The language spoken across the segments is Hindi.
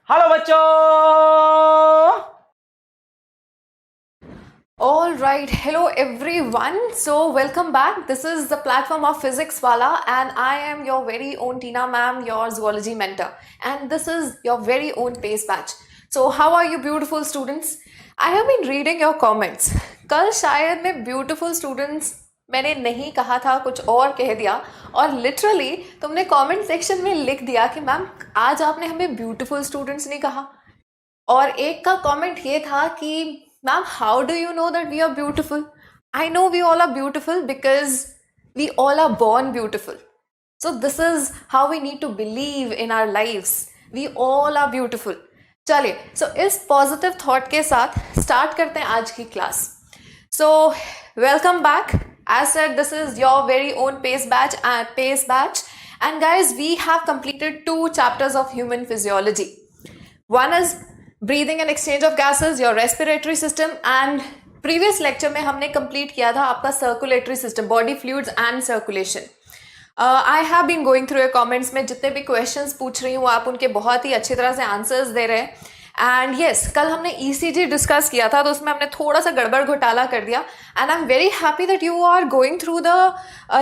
हेलो बच्चों। All right, hello everyone. So welcome back. This is the platform of Physics Wala, and I am your very own Tina ma'am, your zoology mentor, and this is your very own pace batch. So how are you, beautiful students? I have been reading your comments. कल शायद मैं beautiful students मैंने नहीं कहा था, कुछ और कह दिया, और लिटरली तुमने कमेंट सेक्शन में लिख दिया कि मैम आज आपने हमें ब्यूटीफुल स्टूडेंट्स नहीं कहा। और एक का कमेंट ये था कि ma'am how do you know that we are beautiful? I know we all are beautiful because we all are born beautiful. So this is how we need to believe in our lives. We all are beautiful. चलिए, so इस पॉजिटिव थॉट के साथ स्टार्ट करते हैं आज की class. So welcome back. As said, this is your very own pace batch, and guys, we have completed 2 chapters of human physiology. One is breathing and exchange of gases, your respiratory system, and previous lecture में हमने complete किया था आपका circulatory system, body fluids and circulation. I have been going through your comments में जितने भी questions पूछ रही हूँ आप उनके बहुत ही अच्छी तरह से answers दे रहे हैं. एंड येस, कल हमने ECG डिस्कस किया था तो उसमें हमने थोड़ा सा गड़बड़ घोटाला कर दिया. And I am very happy that you are going through the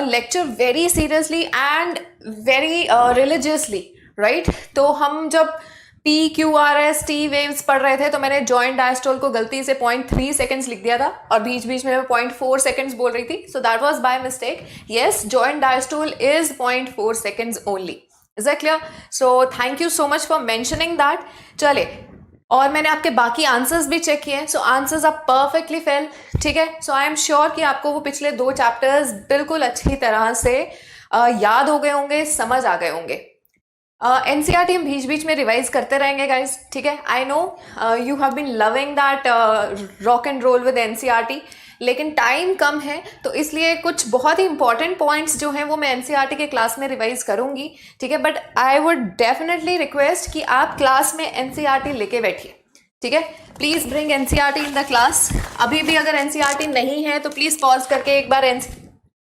lecture very seriously and very religiously, right. तो हम जब PQRS T वेव्स पढ़ रहे थे तो मैंने जॉइंट डायस्टोल को गलती से 0.3 सेकेंड्स लिख दिया था और बीच बीच में मैं 0.4 सेकेंड्स बोल रही थी. So that was by mistake. Yes, joint diastole is 0.4 seconds only. Is that clear? So thank you so much for mentioning that. चले, और मैंने आपके बाकी आंसर्स भी चेक किए. So answers are perfectly fail. ठीक है. सो आई एम श्योर कि आपको वो पिछले 2 चैप्टर्स बिल्कुल अच्छी तरह से याद हो गए होंगे, समझ आ गए होंगे. NCERT हम बीच बीच में रिवाइज करते रहेंगे गाइज. ठीक है. I know you have been loving that rock and roll with NCERT, लेकिन टाइम कम है तो इसलिए कुछ बहुत ही इंपॉर्टेंट पॉइंट्स जो हैं वो मैं NCERT के क्लास में रिवाइज करूंगी. ठीक है. But I would definitely request कि आप क्लास में NCERT लेके बैठिए. ठीक है. Please bring NCERT in the class. अभी भी अगर NCERT नहीं है तो प्लीज पॉज करके एक बार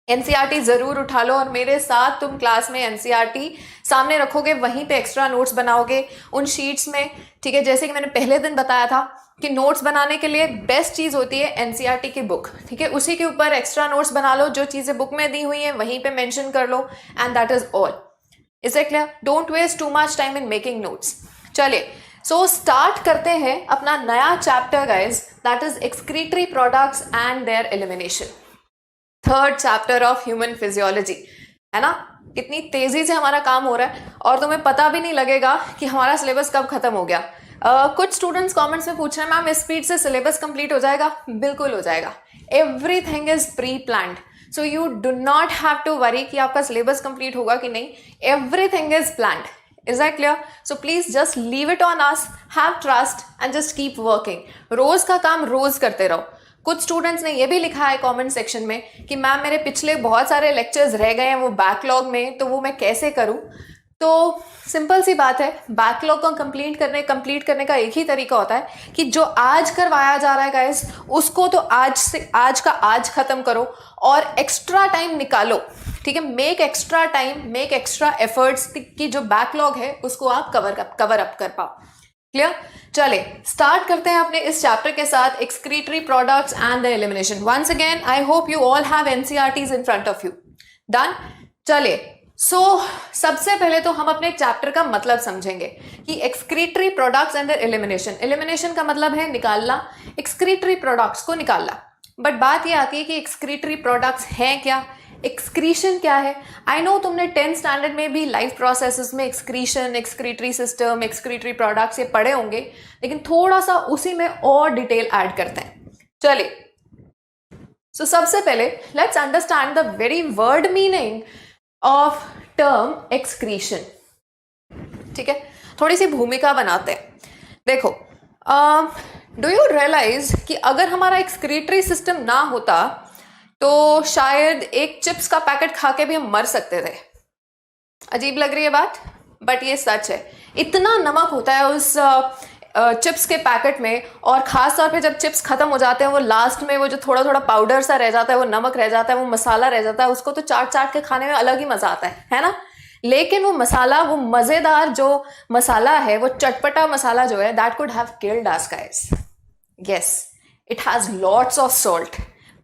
NCERT जरूर उठा लो और मेरे साथ तुम क्लास में NCERT सामने रखोगे, वहीं पे एक्स्ट्रा नोट्स बनाओगे उन शीट्स में. ठीक है. जैसे कि मैंने पहले दिन बताया था कि नोट्स बनाने के लिए बेस्ट चीज होती है NCERT की बुक. ठीक है. उसी के ऊपर एक्स्ट्रा नोट्स बना लो, जो चीजें बुक में दी हुई हैं वहीं पे मेंशन कर लो, and that is all. Is it clear? Don't waste too much time in making notes. चलिए, सो स्टार्ट करते हैं अपना नया chapter guys, that is excretory products and their elimination. 3rd chapter of human physiology. है ना, कितनी तेजी से हमारा काम हो रहा है और तुम्हें पता भी नहीं लगेगा कि हमारा सिलेबस कब खत्म हो गया. कुछ स्टूडेंट्स कमेंट्स में पूछ रहे हैं मैम इस स्पीड से सिलेबस कंप्लीट हो जाएगा? बिल्कुल हो जाएगा. Everything is pre planned, so you do not have to worry कि आपका सिलेबस कंप्लीट होगा कि नहीं. Everything is planned. Is that clear? So please just leave it on us, have trust and just keep working. रोज का काम रोज करते रहो. कुछ स्टूडेंट्स ने ये भी लिखा है कमेंट सेक्शन में कि मैम मेरे पिछले बहुत सारे लेक्चर्स रह गए हैं वो बैकलॉग में, तो वो मैं कैसे करूं? तो सिंपल सी बात है, बैकलॉग को कंप्लीट करने का एक ही तरीका होता है कि जो आज करवाया जा रहा है गाइस उसको तो आज का आज खत्म करो और एक्स्ट्रा टाइम निकालो. ठीक है. Make extra time, make extra efforts कि जो बैकलॉग है उसको आप कवर अप कर पाओ. क्लियर? चले, स्टार्ट करते हैं अपने इस चैप्टर के साथ, excretory products and the elimination. Once again I hope you all have NCERTs in front of you. Done? चले, सो सबसे पहले तो हम अपने चैप्टर का मतलब समझेंगे कि excretory products and their elimination. Elimination का मतलब है निकालना, एक्सक्रीटरी प्रोडक्ट्स को निकालना. बट बात ये आती है कि एक्सक्रीटरी प्रोडक्ट्स हैं क्या, एक्सक्रीशन क्या है. आई नो तुमने 10th स्टैंडर्ड में भी लाइफ प्रोसेसेस में excretion, excretory system, excretory products ये पढ़े होंगे, लेकिन थोड़ा सा उसी में और डिटेल ऐड करते हैं. चलिए, सो सबसे पहले let's understand the very word meaning of term excretion. ठीक है. थोड़ी सी भूमिका बनाते हैं. देखो, डू यू रियलाइज कि अगर हमारा एक्सक्रीटरी सिस्टम ना होता तो शायद एक चिप्स का पैकेट खा के भी हम मर सकते थे. अजीब लग रही है बात, बट ये सच है. इतना नमक होता है उस चिप्स के पैकेट में, और खास तौर पे जब चिप्स खत्म हो जाते हैं वो लास्ट में वो जो थोड़ा थोड़ा पाउडर सा रह जाता है, वो नमक रह जाता है, वो मसाला रह जाता है, उसको तो चाट चाट के खाने में अलग ही मजा आता है ना. लेकिन वो मसाला, वो मजेदार जो मसाला है, वो चटपटा मसाला जो है, that could have killed us guys. Yes, it has lots of salt,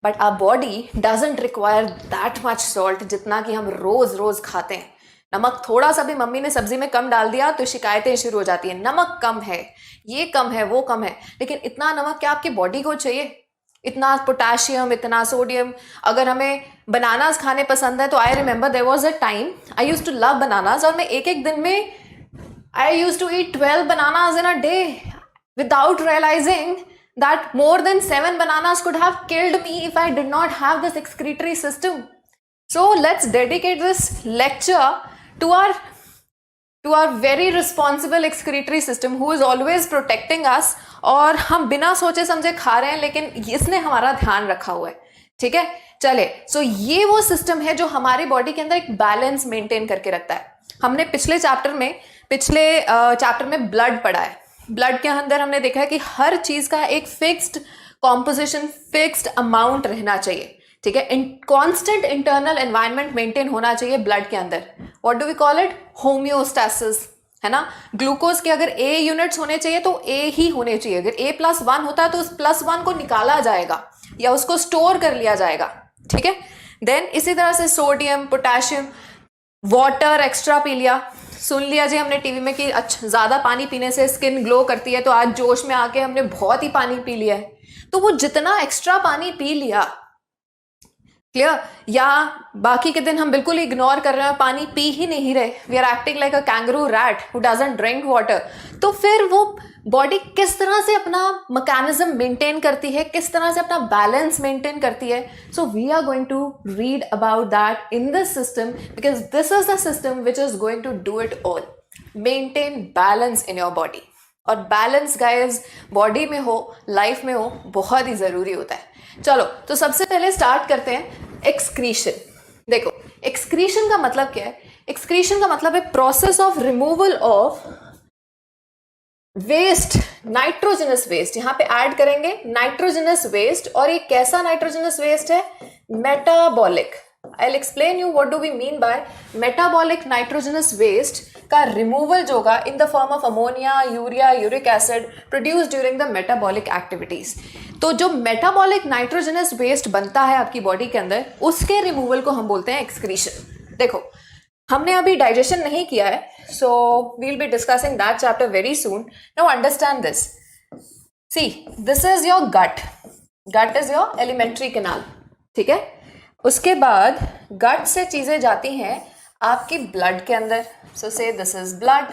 but our body doesn't require that much salt जितना कि हम रोज रोज खाते हैं. नमक थोड़ा सा भी मम्मी ने सब्जी में कम डाल दिया तो शिकायतें शुरू हो जाती हैं, नमक कम है, ये कम है, वो कम है. लेकिन इतना नमक क्या आपकी बॉडी को चाहिए? इतना पोटाशियम, इतना सोडियम. अगर हमें बनानास खाने पसंद है तो I remember there was a time I used to love bananas, और मैं एक एक दिन में I used to eat 12 bananas in a day without realizing that more than 7 bananas could have killed me if I did not have this excretory system. So let's dedicate this lecture to our very responsible excretory system who is always protecting us. और हम बिना सोचे समझे खा रहे हैं लेकिन इसने हमारा ध्यान रखा हुआ है. ठीक है, चले. सो ये वो सिस्टम है जो हमारी बॉडी के अंदर एक बैलेंस मेंटेन करके रखता है. हमने पिछले चैप्टर में ब्लड पढ़ा है. ब्लड के अंदर हमने देखा है कि हर चीज का एक फिक्स्ड कॉम्पोजिशन, फिक्स्ड अमाउंट रहना चाहिए. ठीक है, कांस्टेंट इंटरनल एनवायरनमेंट मेंटेन होना चाहिए ब्लड के अंदर. What do we call it? Homeostasis, है ना. ग्लूकोज के अगर A यूनिट्स होने चाहिए तो A ही होने चाहिए. अगर A+1 होता है तो उस +1 को निकाला जाएगा या उसको स्टोर कर लिया जाएगा. ठीक है, देन इसी तरह से sodium, potassium, water extra P लिया. सुन लिया जी हमने टीवी में कि अच्छा ज्यादा पानी पीने से स्किन ग्लो करती है, तो आज जोश में आके हमने बहुत ही पानी पी लिया है. तो वो जितना एक्स्ट्रा पानी पी लिया, क्लियर, या बाकी के दिन हम बिल्कुल इग्नोर कर रहे हैं, पानी पी ही नहीं रहे, we are acting like a kangaroo rat who doesn't drink water. तो फिर वो बॉडी किस तरह से अपना मैकेनिज्म मेंटेन करती है, किस तरह से अपना बैलेंस मेंटेन करती है. So we are going to read about that in this system because this is the system which is going to do it all. Maintain balance in your body. और बैलेंस गाइस बॉडी में हो, लाइफ में हो, बहुत ही जरूरी होता है. चलो, तो सबसे पहले स्टार्ट करते हैं एक्सक्रीशन. देखो, एक्सक्रीशन का मतलब क्या है? एक्सक्रीशन का मतलब है process of removal of waste, nitrogenous waste. यहां पे ऐड करेंगे नाइट्रोजनस वेस्ट. और ये कैसा नाइट्रोजनस वेस्ट है? Metabolic. I'll explain you what do we mean by metabolic nitrogenous waste का रिमूवल जो होगा in the form of ammonia, urea, uric acid produced during the metabolic activities. तो जो metabolic nitrogenous waste बनता है आपकी बॉडी के अंदर, उसके रिमूवल को हम बोलते हैं एक्सक्रीशन. देखो, हमने अभी डाइजेशन नहीं किया है, so we'll be discussing that chapter very soon. Now understand this. See, this is your gut. Gut is your alimentary canal. ठीक है. उसके बाद गट से चीजें जाती हैं आपकी ब्लड के अंदर. सो से दिस इज ब्लड.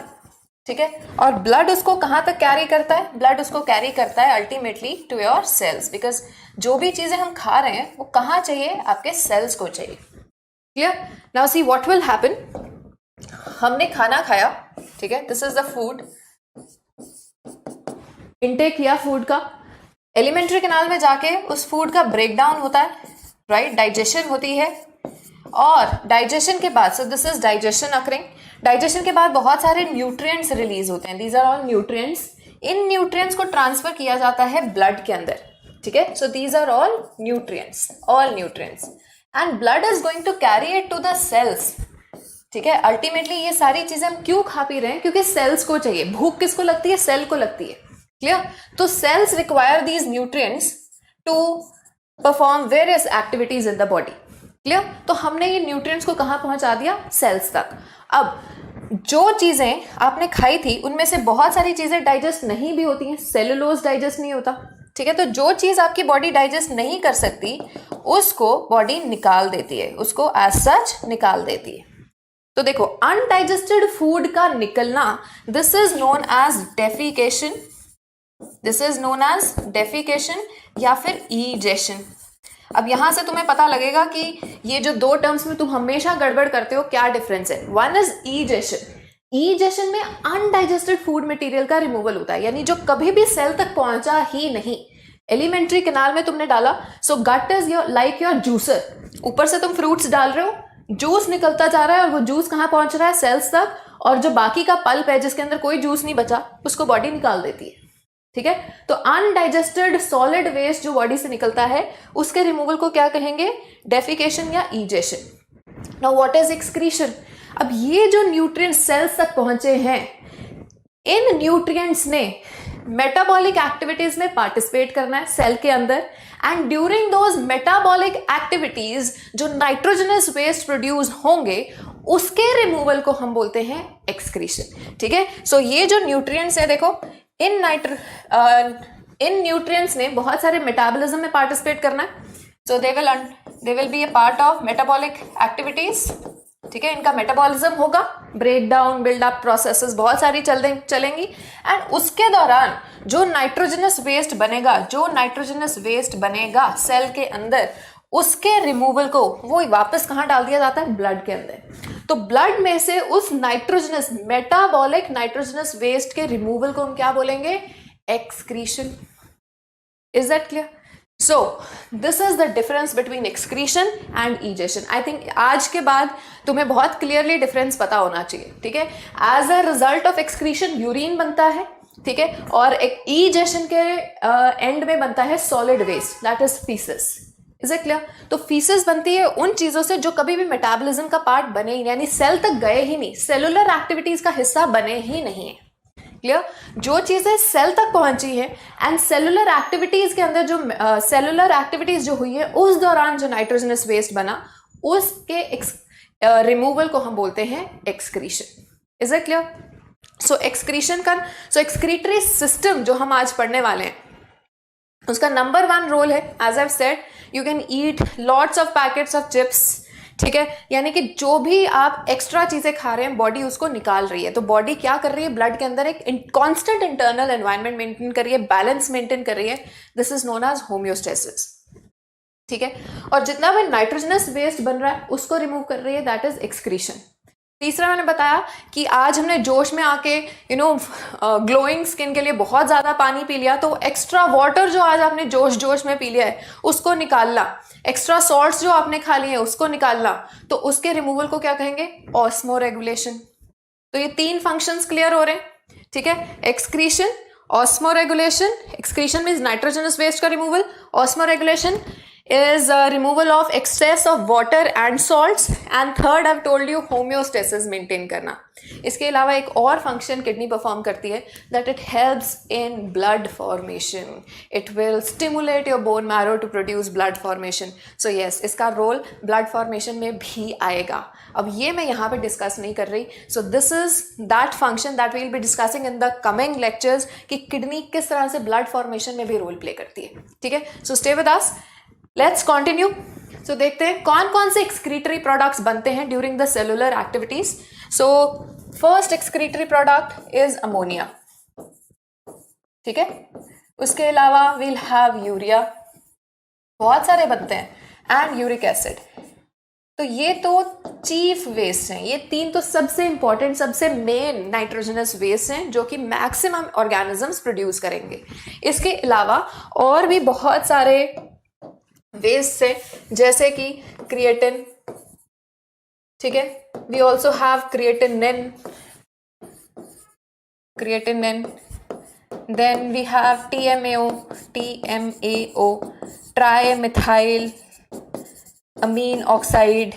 ठीक है, और ब्लड उसको कहां तक कैरी करता है? ब्लड उसको कैरी करता है ultimately to your cells. Because जो भी चीजें हम खा रहे हैं वो कहाँ चाहिए? आपके सेल्स को चाहिए. Clear? Now see what will happen. हमने खाना खाया, ठीक है, this is the food. Intake किया फूड का, एलिमेंट्री कैनाल में जाके उस फूड का ब्रेकडाउन होता है, राइट, डाइजेशन होती है. और डाइजेशन के बाद, so this is digestion occurring. Digestion के बाद बहुत सारे न्यूट्रिएंट्स रिलीज होते हैं. These are all nutrients. इन न्यूट्रिएंट्स को ट्रांसफर किया जाता है ब्लड के अंदर. ठीक है, so these are all nutrients, all nutrients. And blood is going to carry it to the cells. ठीक है, अल्टीमेटली ये सारी चीजें हम क्यों खा पी रहे हैं? क्योंकि सेल्स को चाहिए. भूख किसको लगती है? सेल को लगती है. क्लियर? तो cells require these nutrients to perform various activities in the body. Clear? तो हमने ये न्यूट्रिएंट्स को कहां पहुंचा दिया? सेल्स तक. अब जो चीजें आपने खाई थी उनमें से बहुत सारी चीजें डाइजेस्ट नहीं भी होती हैं. सेलुलोज डाइजेस्ट नहीं होता. ठीक है, तो जो चीज आपकी बॉडी डाइजेस्ट नहीं कर सकती उसको बॉडी निकाल देती है, उसको एज सच निकाल देती है. तो देखो, अनडाइजेस्टेड फूड का निकलना, this is known as defecation. This is known as defecation या फिर ईजेशन. अब यहां से तुम्हें पता लगेगा कि ये जो दो टर्म्स में तुम हमेशा गड़बड़ करते हो, क्या डिफरेंस है. One is ईजेशन. ईजेशन में अनडाइजेस्टेड फूड मटेरियल का रिमूवल होता है, यानी जो कभी भी सेल तक पहुंचा ही नहीं. एलिमेंट्री कैनाल में तुमने डाला, so gut is your like your juicer. ऊपर से तुम फ्रूट्स डाल रहे हो, जूस निकलता जा रहा है, और वो जूस कहां पहुंच रहा है? सेल्स तक. और जो बाकी का पल्प है जिसके अंदर कोई जूस नहीं बचा, उसको बॉडी निकाल देती है. ठीक है, तो अनडाइजेस्टेड सॉलिड वेस्ट जो बॉडी से निकलता है उसके रिमूवल को क्या कहेंगे? डेफिकेशन या ईजेशन. Now what is excretion? अब ये जो न्यूट्रिएंट सेल्स तक पहुंचे हैं, इन न्यूट्रिएंट्स ने मेटाबॉलिक एक्टिविटीज में पार्टिसिपेट करना है सेल के अंदर, and during those metabolic activities जो नाइट्रोजनस वेस्ट प्रोड्यूस होंगे उसके रिमूवल को हम बोलते हैं एक्सक्रीशन। ठीक है, सो ये जो न्यूट्रिएंट्स है, देखो इन न्यूट्रिएंट्स ने बहुत सारे मेटाबॉलिज्म में पार्टिसिपेट करना है, so they will be a part of metabolic activities. ठीक है, इनका मेटाबॉलिज्म होगा, ब्रेक डाउन, बिल्डअप प्रोसेसेस बहुत सारी चलेंगी, एंड उसके दौरान जो नाइट्रोजनस वेस्ट बनेगा सेल के अंदर, उसके रिमूवल को वो वापस कहाँ डाल दिया जाता है? ब्लड के अंदर। तो ब्लड में से उस मेटाबॉलिक नाइट्रोजनस वेस्ट के रिमूवल को हम क्या बोलेंगे? Excretion. Is that clear? So this is the difference between excretion and egestion. I think आज के बाद तुम्हें बहुत क्लियरली डिफरेंस पता होना चाहिए। ठीक है, as a result of excretion urine बनता है, ठीक है, और एक egestion के एंड में बनता है solid waste, that is faeces. Is it clear? तो फीसिस बनती है उन चीजों से जो कभी भी मेटाबॉलिज्म का पार्ट बने ही, यानी सेल तक गए ही नहीं, सेलुलर एक्टिविटीज का हिस्सा बने ही नहीं है। क्लियर? जो चीजें सेल तक पहुंची है एंड सेलुलर एक्टिविटीज के अंदर जो सेलुलर एक्टिविटीज जो हुई है उस दौरान जो नाइट्रोजनस वेस्ट बना, उसके रिमूवल को हम बोलते हैं excretion. Is it clear? So excretory system जो हम आज पढ़ने वाले हैं, उसका नंबर 1 रोल है, as I said, you can eat lots of packets of chips. ठीक है, यानी कि जो भी आप एक्स्ट्रा चीजें खा रहे हैं बॉडी उसको निकाल रही है। तो बॉडी क्या कर रही है? ब्लड के अंदर एक कांस्टेंट इंटरनल एनवायरनमेंट मेंटेन कर रही है, बैलेंस मेंटेन कर रही है। This is known as homeostasis. ठीक है, और जितना भी नाइट्रोजनस वेस्ट बन रहा है उसको रिमूव कर रही है, दैट इज एक्सक्रीशन। तीसरा मैंने बताया कि आज हमने जोश में आके ग्लोइंग स्किन के लिए बहुत ज़्यादा पानी पी लिया, तो एक्स्ट्रा वाटर जो आज आपने जोश में पी लिया है उसको निकालना, एक्स्ट्रा सॉल्ट्स जो आपने खा लिए हैं उसको निकालना, तो उसके रिमूवल को क्या कहेंगे? Osmo regulation. तो ये 3 फंक्शंस क्लियर हो रहे हैं। ठीक है, excretion, osmoregulation. Excretion means nitrogenous waste का removal, osmoregulation is removal of excess of water and salts, and third I've told you homeostasis maintain करना। इसके अलावा एक और फंक्शन किडनी परफॉर्म करती है, that it helps in blood formation. It will stimulate your bone marrow to produce blood formation. So yes, इसका रोल blood formation में भी आएगा। अब ये मैं यहाँ पे डिस्कस नहीं कर रही। So this is that function that we'll be discussing in the coming lectures कि किडनी किस तरह से blood formation में भी रोल प्ले करती है। ठीक है, so stay with us. Let's continue. So देखते हैं कौन कौन से एक्सक्रीटरी प्रोडक्ट्स बनते हैं during the cellular activities. So first excretory product is ammonia. ठीक है, उसके अलावा वील हैव यूरिया, बहुत सारे बनते हैं, एंड यूरिक एसिड। तो ये तो चीफ वेस्ट हैं, ये 3 तो सबसे इंपॉर्टेंट, सबसे मेन नाइट्रोजनस वेस्ट हैं जो कि मैक्सिमम ऑर्गेनिजम्स प्रोड्यूस करेंगे। इसके अलावा और भी बहुत सारे वेस्ट से, जैसे कि क्रिएटिन। ठीक है, we also have creatinine, then we have TMAO, trimethylamine oxide,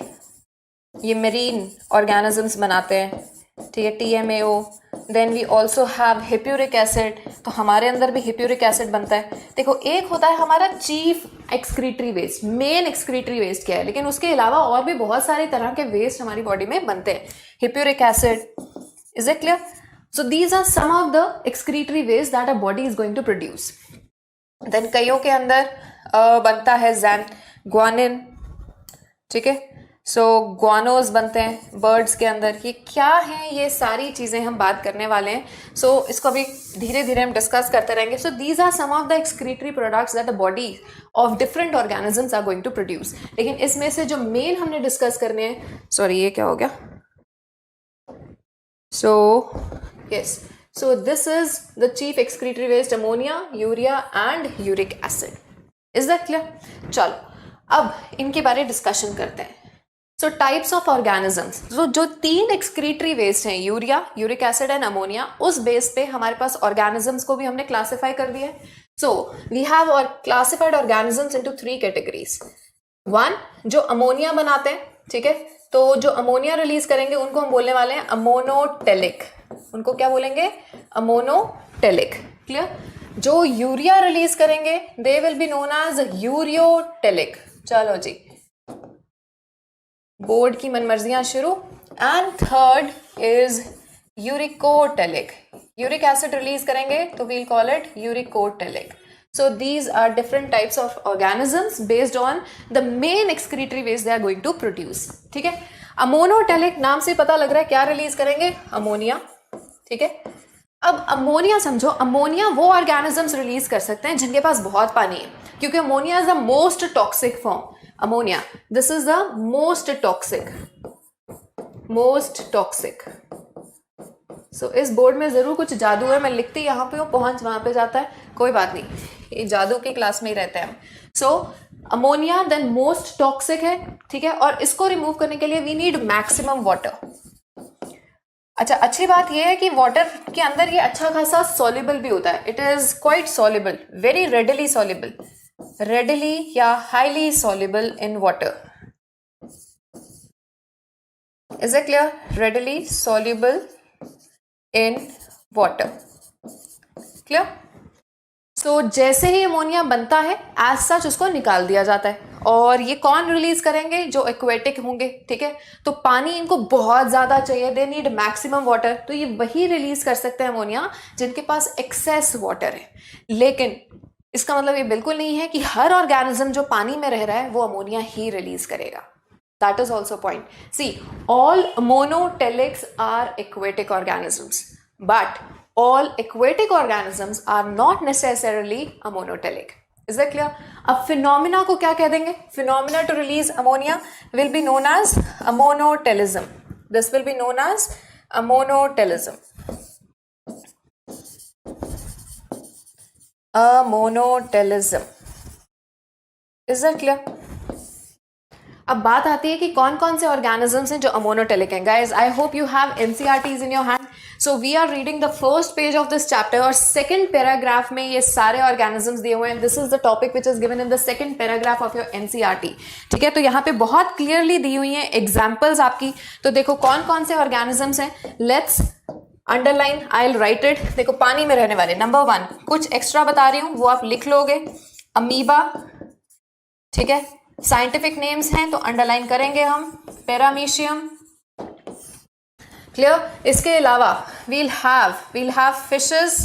ये मेरीन ऑर्गेनिजम्स बनाते हैं। ठीक है, TMAO। Then we also have hippuric acid, तो हमारे अंदर भी हिप्यूरिक एसिड बनता है। देखो, एक होता है हमारा chief excretory waste, main excretory waste क्या है, लेकिन उसके अलावा और भी बहुत सारे तरह के वेस्ट हमारी बॉडी में बनते हैं। Hippuric acid, is it clear? So these are some of the excretory waste that our body is going to produce. Then कईयों के अंदर बनता है ग्वानिन। ठीक है, सो ग्वानोज बनते हैं बर्ड्स के अंदर। ये क्या है, ये सारी चीज़ें हम बात करने वाले हैं। सो इसको अभी धीरे धीरे हम डिस्कस करते रहेंगे। So these are some of the excretory products that the body of different organisms are going to produce. लेकिन इसमें से जो मेन हमने डिस्कस करने हैं, सॉरी ये क्या हो गया, so yes, so this is the chief excretory waste, ammonia, urea and uric acid. Is that clear? चलो अब इनके बारे में डिस्कशन करते हैं। सो टाइप्स ऑफ ऑर्गेनिजम्स, जो 3 एक्सक्रीटरी वेस्ट हैं, urea, uric acid and ammonia, उस बेस पे हमारे पास ऑर्गेनिजम्स को भी हमने क्लासिफाई कर दिया है। So we have classified organisms into 3 categories. 1 जो अमोनिया बनाते हैं, ठीक है, तो जो अमोनिया रिलीज करेंगे उनको हम बोलने वाले हैं अमोनोटेलिक। उनको क्या बोलेंगे? अमोनोटेलिक। क्लियर? जो यूरिया रिलीज करेंगे they will be known as ureotelic. चलो जी, बोर्ड की मनमर्जियां शुरू। And third is uricotelic. Uric acid release करेंगे तो we'll call it uricotelic. So these are different types of organisms based on the main excretory waste they are going to produce. ठीक है? अमोनोटेलिक नाम से पता लग रहा है क्या रिलीज करेंगे? अमोनिया। ठीक है? अब अमोनिया समझो, अमोनिया वो ऑर्गेनिजम्स रिलीज कर सकते हैं जिनके पास बहुत पानी है, क्योंकि ammonia is the most toxic form. Ammonia, this is the most toxic. So इस बोर्ड में जरूर कुछ जादू है, मैं लिखती यहाँ पे हूँ, पहुंच वहां पे जाता है, कोई बात नहीं, ये जादू की क्लास में ही रहते हैं हम। सो अमोनिया देन मोस्ट टॉक्सिक है। ठीक है? और इसको रिमूव करने के लिए वी नीड मैक्सिमम वाटर। अच्छा, अच्छी बात यह है कि वाटर के अंदर ये अच्छा खासा सॉल्युबल भी होता है। It is quite soluble, very readily soluble, readily या highly soluble in water. Is it clear? Readily soluble in water. Clear? So जैसे ही अमोनिया बनता है एज सच उसको निकाल दिया जाता है। और ये कौन रिलीज करेंगे? जो एक्वेटिक होंगे। ठीक है? तो पानी इनको बहुत ज्यादा चाहिए, दे नीड मैक्सिमम वाटर, तो ये वही रिलीज कर सकते हैं अमोनिया जिनके पास एक्सेस वाटर है। लेकिन इसका मतलब ये बिल्कुल नहीं है कि हर ऑर्गेनिज्म जो पानी में रह रहा है वो अमोनिया ही रिलीज करेगा। That is also point. See, all monotelics are aquatic organisms, but all aquatic organisms are not necessarily amonotelic. Is that clear? अब phenomena को क्या कह देंगे? Phenomena to release ammonia will be known as amonotelism. This will be known as amonotelism. Amonotelism. Is that clear? अब बात आती है कि कौन कौन से ऑर्गेनिजम्स हैं जो अमोनोटेलिक हैं। Guys, I hope you have NCERTs in your hand. So we are reading the first page of this chapter, और सेकंड पैराग्राफ में ये सारे ऑर्गेनिजम्स दिए हुए हैं। This is the topic which is given in the second paragraph of your NCERT. ठीक है? तो यहाँ पे बहुत क्लियरली दी हुई हैं एग्जाम्पल्स आपकी। तो देखो कौन कौन से ऑर्गेनिजम्स हैं, let's underline, I will write it. देखो, पानी में रहने वाले, नंबर 1, कुछ एक्स्ट्रा बता रही हूँ वो आप लिख लोगे, अमीबा। ठीक है? साइंटिफिक नेम्स हैं तो अंडरलाइन करेंगे हम, पैरामीशियम। क्लियर? इसके अलावा वील हैव फिशेस।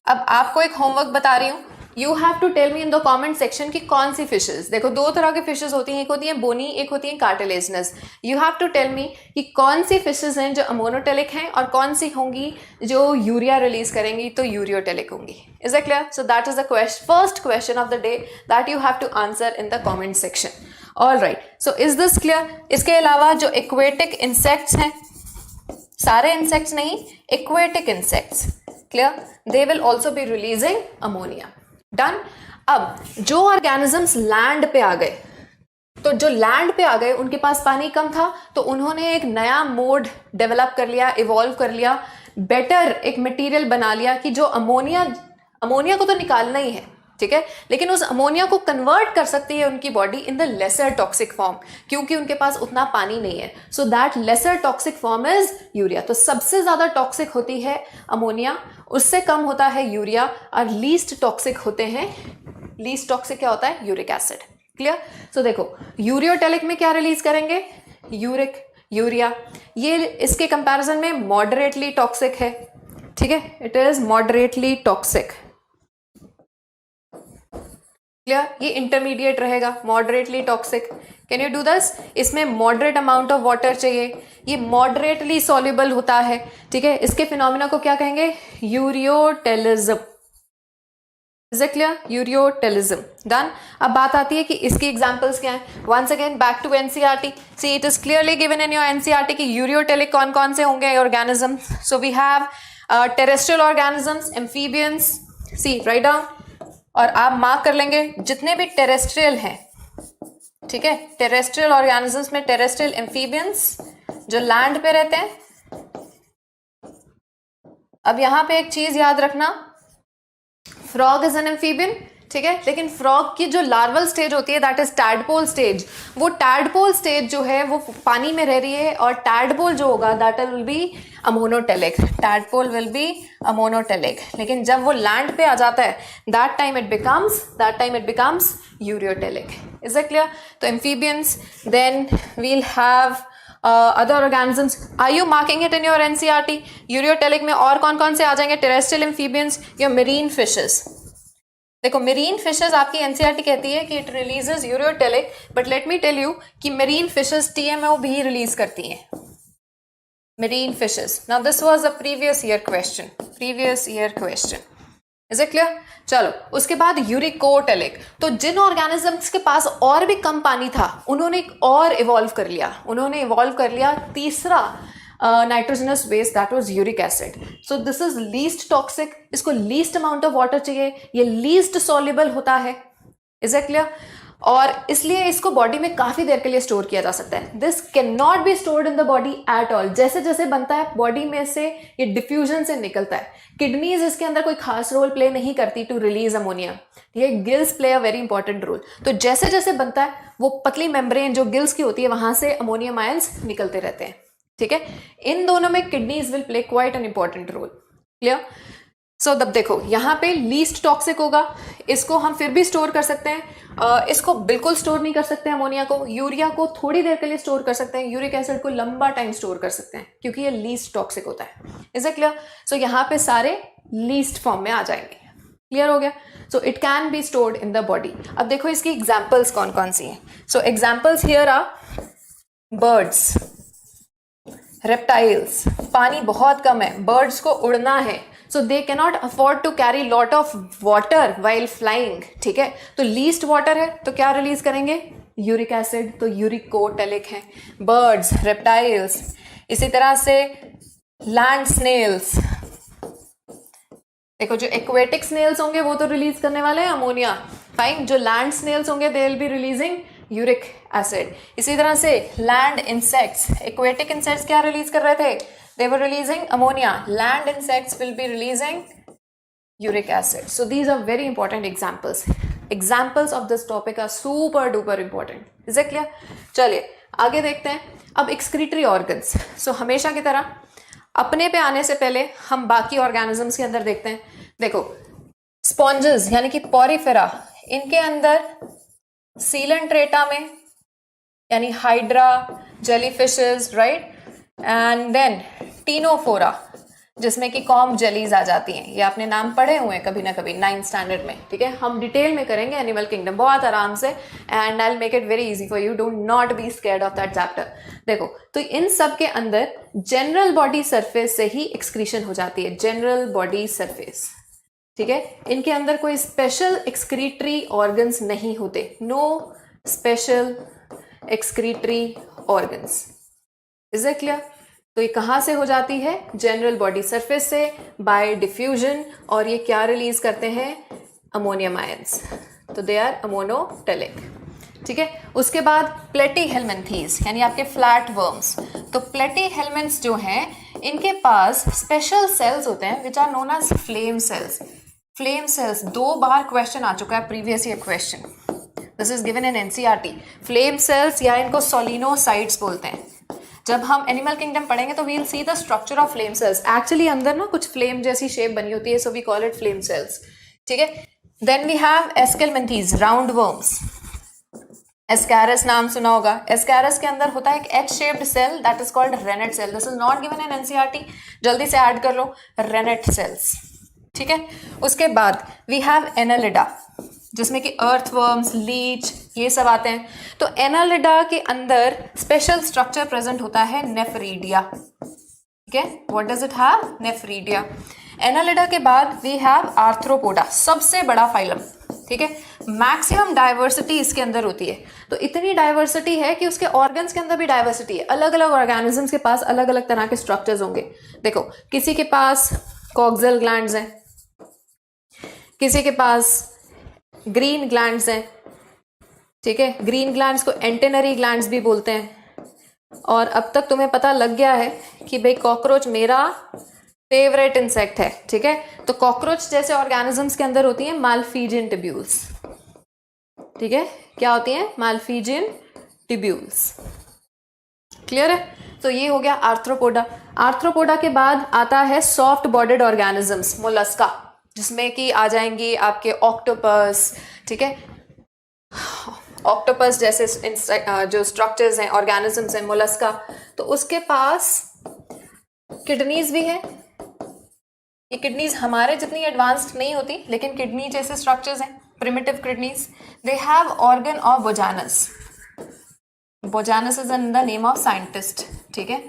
अब आपको एक होमवर्क बता रही हूं, you have to tell me in the comment section कि कौन सी फिशेस। देखो, 2 तरह की फिशेस होती हैं, एक होती है बोनी, एक होती है cartilaginous. You have to tell me कि कौन सी फिशेस हैं जो अमोनोटेलिक हैं और कौन सी होंगी जो यूरिया रिलीज करेंगी तो यूरियोटेलिक होंगी। Is that clear? So that is the first question of the day that you have to answer in the comment section. All right, so is this clear? इसके अलावा जो एक्वेटिक इंसेक्ट्स हैं, सारे इंसेक्ट्स नहीं, aquatic insects, clear, they will also be releasing ammonia. Done. अब जो ऑर्गेनिजम्स लैंड पे आ गए, तो जो लैंड पे आ गए उनके पास पानी कम था, तो उन्होंने एक नया मोड डेवलप कर लिया, इवॉल्व कर लिया, बेटर एक मटेरियल बना लिया कि जो अमोनिया को तो निकालना ही है, ठीक है, लेकिन उस अमोनिया को कन्वर्ट कर सकती है उनकी body in the lesser toxic form, क्योंकि उनके पास उतना पानी नहीं है। So that lesser toxic form is urea. तो सबसे ज्यादा टॉक्सिक होती है अमोनिया, उससे कम होता है यूरिया, और लीस्ट टॉक्सिक होते हैं, लीस्ट टॉक्सिक क्या होता है? Uric acid. क्लियर? सो देखो, यूरियोटेलिक में क्या रिलीज करेंगे? यूरिया। ये इसके कंपैरिजन में मॉडरेटली टॉक्सिक है, ठीक है, it is moderately toxic. Clear? ये इंटरमीडिएट रहेगा, moderately toxic. Can you do this? इसमें मॉडरेट अमाउंट ऑफ वाटर चाहिए, ये मॉडरेटली सॉल्युबल होता है, ठीक है। इसके फिनोमिना को क्या कहेंगे? Ureotelism. Is it clear? Ureotelism. Done. अब बात आती है कि इसकी एग्जांपल्स क्या हैं। Once again back to NCERT. See, it is clearly given in your NCERT कि यूरियोटेलिक कौन कौन से होंगे organism. So we have terrestrial organisms, amphibians. See, right down, और आप मार्क कर लेंगे जितने भी टेरेस्ट्रियल हैं, ठीक है, टेरेस्ट्रियल ऑर्गेनिजम्स में टेरेस्ट्रियल एम्फीबियंस जो लैंड पे रहते हैं। अब यहां पे एक चीज याद रखना, फ्रॉग इज एन एम्फीबियन, ठीक है। लेकिन फ्रॉग की जो लार्वल स्टेज होती है दैट इज टैडपोल स्टेज, वो टैडपोल स्टेज जो है वो पानी में रह रही है, और टैडपोल जो होगा that will be ammonotelic, tadpole will be ammonotelic. लेकिन जब वो लैंड पे आ जाता है that time it becomes ureotelic. Is it clear? तो amphibians, then we'll have other organisms. Are you marking it in your NCERT? Ureotelic में और कौन कौन से आ जाएंगे? Terrestrial amphibians, your marine fishes. देखो मेरीन फिशेस आपकी एनसीईआरटी कहती है कि it releases ureotelic, but let me tell you कि मेरीन फिशेस टीएमओ भी रिलीज करती हैं, marine fishes. Now this was a previous year question. Is it clear? चलो उसके बाद यूरिकोटेलिक। तो जिन ऑर्गेनिजम्स के पास और भी कम पानी था उन्होंने एक और इवॉल्व कर लिया, तीसरा nitrogenous base, that was uric acid. So this is least toxic, इसको लीस्ट अमाउंट ऑफ वाटर चाहिए, ये लीस्ट सॉल्युबल होता है। Is it clear? और इसलिए इसको बॉडी में काफी देर के लिए स्टोर किया जा सकता है। This can not be stored in the body at all. जैसे जैसे बनता है बॉडी में से ये डिफ्यूजन से निकलता है। किडनीज इसके अंदर कोई खास रोल प्ले नहीं करती टू रिलीज अमोनिया, ये gills play a very important role. तो जैसे जैसे बनता है वो पतली मेम्ब्रेन जो गिल्स की होती है वहां से अमोनियम आयंस निकलते रहते हैं। ठीक है, इन दोनों में kidneys will play quite an important role. Clear? So तब देखो यहाँ पे लीस्ट टॉक्सिक होगा, इसको हम फिर भी स्टोर कर सकते हैं, इसको बिल्कुल स्टोर नहीं कर सकते अमोनिया को। यूरिया को थोड़ी देर के लिए स्टोर कर सकते हैं, यूरिक एसिड को लंबा टाइम स्टोर कर सकते हैं क्योंकि ये लीस्ट टॉक्सिक होता है। Is it clear? सो यहाँ पे सारे लीस्ट फॉर्म में आ जाएंगे। क्लियर हो गया? So it can be stored in the body. अब देखो इसकी एग्जाम्पल्स कौन कौन सी हैं। So examples here are birds, reptiles. पानी बहुत कम है, बर्ड्स को उड़ना है, so they cannot afford to carry lot of water while flying. ठीक है, तो लीस्ट वाटर है तो क्या रिलीज करेंगे? यूरिक एसिड, तो यूरिकोटेलिक है। बर्ड्स, रेप्टाइल्स, इसी तरह से लैंड स्नेल्स। देखो जो एक्वेटिक स्नेल्स होंगे वो तो रिलीज करने वाले हैं अमोनिया, फाइन। जो लैंड स्नेल्स होंगे दे will be releasing uric acid. इसी तरह से लैंड इंसेक्ट्स, एक्वेटिक इंसेक्ट्स क्या रिलीज कर रहे थे? They were releasing ammonia. Land insects will be releasing uric acid. So these are very important examples. Examples of this topic are super duper important. Is it clear? चलिए आगे देखते हैं अब excretory organs. So हमेशा की तरह अपने पे आने से पहले हम बाकी ऑर्गेनिजम्स के अंदर देखते हैं। देखो स्पॉन्जेस यानी कि पोरिफेरा, इनके अंदर सीलेंट्रेटा में यानी hydra, jellyfishes, right, and then ctenophora जिसमें कि कॉम्ब जेलीज आ जाती हैं। ये आपने नाम पढ़े हुए हैं कभी ना कभी 9th स्टैंडर्ड में। ठीक है, हम डिटेल में करेंगे एनिमल किंगडम बहुत आराम से, and I will make it very easy for you, do not be scared of that chapter. देखो तो इन सब के अंदर जनरल बॉडी सरफेस से ही एक्सक्रीशन हो जाती है, जनरल बॉडी सरफेस। ठीक है, इनके अंदर कोई स्पेशल एक्सक्रीटरी ऑर्गन्स नहीं होते, no special excretory organs. Is it clear? तो ये कहाँ से हो जाती है? जनरल बॉडी सरफेस से, बाय डिफ्यूजन, और ये क्या रिलीज करते हैं? अमोनियम आयंस, तो दे आर अमोनोटेलिक। ठीक है, उसके बाद प्लेटीहेल्मिन्थीज यानी आपके फ्लैट वर्म्स। तो प्लेटीहेल्मिन्थ्स जो हैं इनके पास स्पेशल सेल्स होते हैं which are known as flame cells. Flame cells 2 बार क्वेश्चन आ चुका है, previous year question, this is given in NCERT. Flame cells या इनको सोलिनोसाइट्स बोलते हैं। जब हम एनिमल किंगडम पढ़ेंगे तो we will see the structure of flame cells. Actually अंदर ना कुछ फ्लेम जैसी शेप बनी होती है, so we call it flame cells. ठीक है, then we have aschelminthes, round worms. Ascaris नाम सुना होगा। एस्कैरस के अंदर होता है एक H shaped cell that is called renette cell. This is not given in NCERT, जल्दी से ऐड कर लो, रेनेट सेल्स। ठीक है, उसके बाद वी हैव एनालिडा जिसमें कि अर्थवर्म्स, लीच, ये सब आते हैं। तो एनालिडा के अंदर स्पेशल स्ट्रक्चर प्रेजेंट होता है, नेफ्रीडिया। ठीक है, what does it have? Nephridia. Annelida के बाद वी हैव आर्थ्रोपोडा, सबसे बड़ा फाइलम। ठीक है, मैक्सिमम डाइवर्सिटी इसके अंदर होती है। तो इतनी डाइवर्सिटी है कि उसके ऑर्गन्स के अंदर भी डाइवर्सिटी है। अलग अलग ऑर्गेनिजम्स के पास अलग अलग तरह के स्ट्रक्चर्स होंगे। देखो किसी के पास कॉक्सियल ग्लैंड्स हैं, किसी के पास ग्रीन ग्लैंड्स हैं। ठीक है, ग्रीन ग्लैंड्स को एंटेनरी ग्लैंड्स भी बोलते हैं। और अब तक तुम्हें पता लग गया है कि भाई कॉकरोच मेरा फेवरेट इंसेक्ट है, ठीक है। तो कॉकरोच जैसे ऑर्गेनिजम्स के अंदर होती हैं मालफीजियन टिब्यूल्स, ठीक है। क्या होती हैं? Malpighian tubules. क्लियर है? तो ये हो गया आर्थ्रोपोडा। आर्थ्रोपोडा के बाद आता है सॉफ्ट बॉडीड ऑर्गेनिजम्स, मोलस्का, जिसमें कि आ जाएंगी आपके ऑक्टोपस, ठीक है। ऑक्टोपस जैसे जो स्ट्रक्चर्स हैं, ऑर्गेनिजम्स हैं, मोलस्का, तो उसके पास किडनीज भी है। ये किडनीज हमारे जितनी एडवांस्ड नहीं होती, लेकिन किडनी जैसे स्ट्रक्चर्स हैं, primitive kidneys. They have organ of Bojanus. Bojanus is in the name of scientist, ठीक है।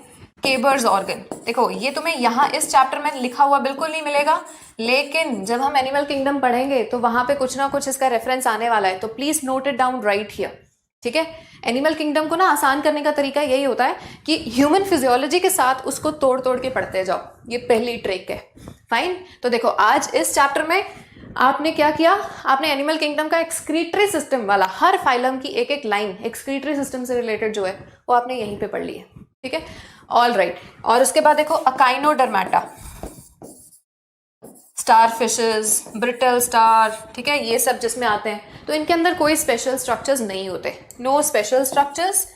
केबर्स ऑर्गन, देखो ये तुम्हें यहाँ इस चैप्टर में लिखा हुआ बिल्कुल नहीं मिलेगा, लेकिन जब हम एनिमल किंगडम पढ़ेंगे तो वहां पे कुछ ना कुछ इसका रेफरेंस आने वाला है, तो please note it down right here, ठीक है। एनिमल किंगडम को ना आसान करने का तरीका यही होता है कि ह्यूमन फिजियोलॉजी के साथ उसको तोड़ तोड़ के पढ़ते जाओ, ये पहली ट्रिक है। फाइन, तो देखो आज इस चैप्टर में आपने क्या किया, आपने एनिमल किंगडम का एक्सक्रीटरी सिस्टम वाला हर फाइलम की एक एक लाइन एक्सक्रीटरी सिस्टम से रिलेटेड जो है वो आपने यहीं पे पढ़ ली है, ठीक है। ऑल राइट, और उसके बाद देखो अकाइनोडर्माटा, स्टार फिशेस, ब्रिटल स्टार, ठीक है, ये सब जिसमें आते हैं, तो इनके अंदर कोई स्पेशल स्ट्रक्चर्स नहीं होते, no special structures,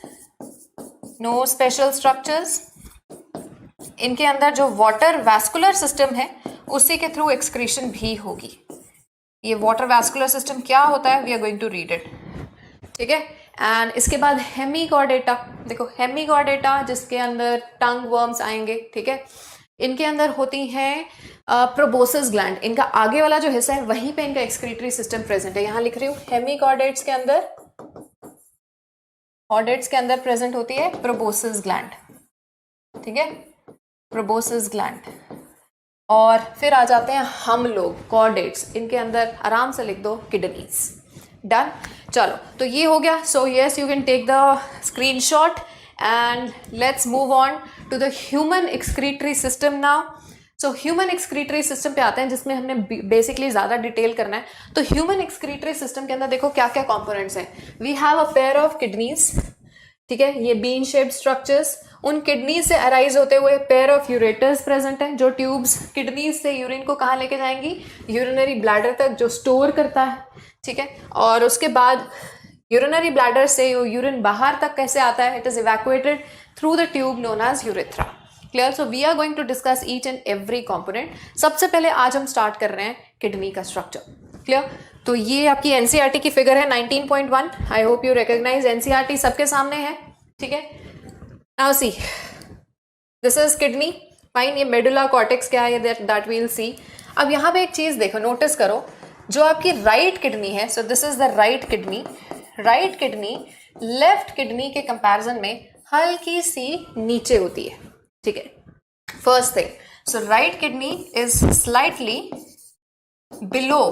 no special structures. इनके अंदर जो वाटर वैस्कुलर सिस्टम है उसी के थ्रू एक्सक्रीशन भी होगी। ये वाटर वैस्कुलर सिस्टम क्या होता है, we are going to read it, ठीक है। एंड इसके बाद हेमीगॉडेटा, देखो हेमीगॉडेटा जिसके अंदर टंग वर्म्स आएंगे, ठीक है। इनके अंदर होती हैं प्रोबोसिस ग्लैंड, इनका आगे वाला जो हिस्सा है वहीं पे इनका एक्सक्रीटरी सिस्टम प्रेजेंट है। यहां लिख रही हूँ हेमीगॉडेट्स के अंदर, ऑडेट्स के अंदर प्रेजेंट होती है प्रोबोसिस ग्लैंड, ठीक है, प्रोबोसिस ग्लैंड। और फिर आ जाते हैं हम लोग कॉर्डेट्स, इनके अंदर आराम से लिख दो किडनीज। डन, चलो तो ये हो गया। So yes, you can take the screenshot and let's move on to the human excretory system now. So human excretory system पे आते हैं, जिसमें हमने बेसिकली ज़्यादा डिटेल करना है। तो ह्यूमन एक्सक्रीटरी सिस्टम के अंदर देखो क्या क्या कॉम्पोनेंट्स हैं। We have a pair of kidneys, ठीक है, ये बीन शेप्ड स्ट्रक्चर्स, उन किडनी से अराइज होते हुए पेयर ऑफ यूरेटर्स प्रेजेंट है, जो ट्यूब्स किडनी से यूरिन को कहाँ लेके जाएंगी, यूरिनरी ब्लैडर तक, जो स्टोर करता है, ठीक है। और उसके बाद यूरिनरी ब्लैडर से यूरिन बाहर तक कैसे आता है, it is evacuated through the tube known as urethra. Clear? So we are going to discuss each and every component. सबसे पहले आज हम स्टार्ट कर रहे हैं किडनी का स्ट्रक्चर। क्लियर? तो ये आपकी एनसीईआरटी की फिगर है 19.1। I hope you recognise, NCERT सबके सामने है, ठीक है। Now see, this is kidney, fine. ये मेडुला कॉर्टेक्स क्या है दैट वील सी। अब यहाँ पे एक चीज देखो, नोटिस करो, जो आपकी राइट किडनी है, so this is the right kidney. Right kidney left kidney के कंपैरिजन में हल्की सी नीचे होती है, ठीक है। First thing, so right kidney is slightly below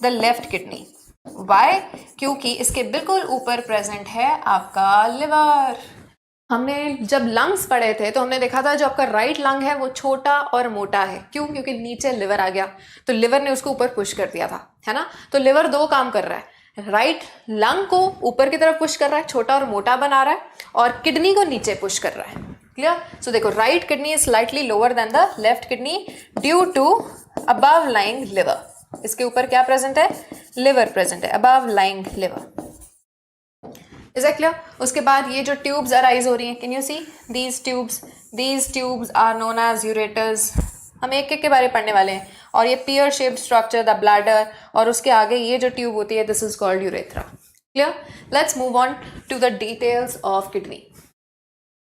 the left kidney. Why? क्योंकि इसके बिल्कुल ऊपर प्रेजेंट है आपका लिवर। हमने जब लंग्स पढ़े थे तो हमने देखा था जो आपका राइट लंग है वो छोटा और मोटा है। क्यों? क्योंकि नीचे लिवर आ गया, तो लिवर ने उसको ऊपर पुश कर दिया था, है ना। तो लिवर दो काम कर रहा है, राइट लंग को ऊपर की तरफ पुश कर रहा है, छोटा और मोटा बना रहा है, और किडनी को नीचे पुश कर रहा है। क्लियर? सो देखो, right kidney is slightly lower than the left kidney due to above lying liver. इसके ऊपर क्या प्रेजेंट है? लिवर प्रेजेंट है, above lying liver. Is that clear? उसके बाद ये जो ट्यूब्स अराइज हो रही हैं, can you see these tubes are known as ureters. हम एक एक के बारे में पढ़ने वाले हैं। और ये pear shaped structure, the bladder, और उसके आगे ये जो ट्यूब होती है, this is called urethra. Clear? Let's move on to the details of kidney.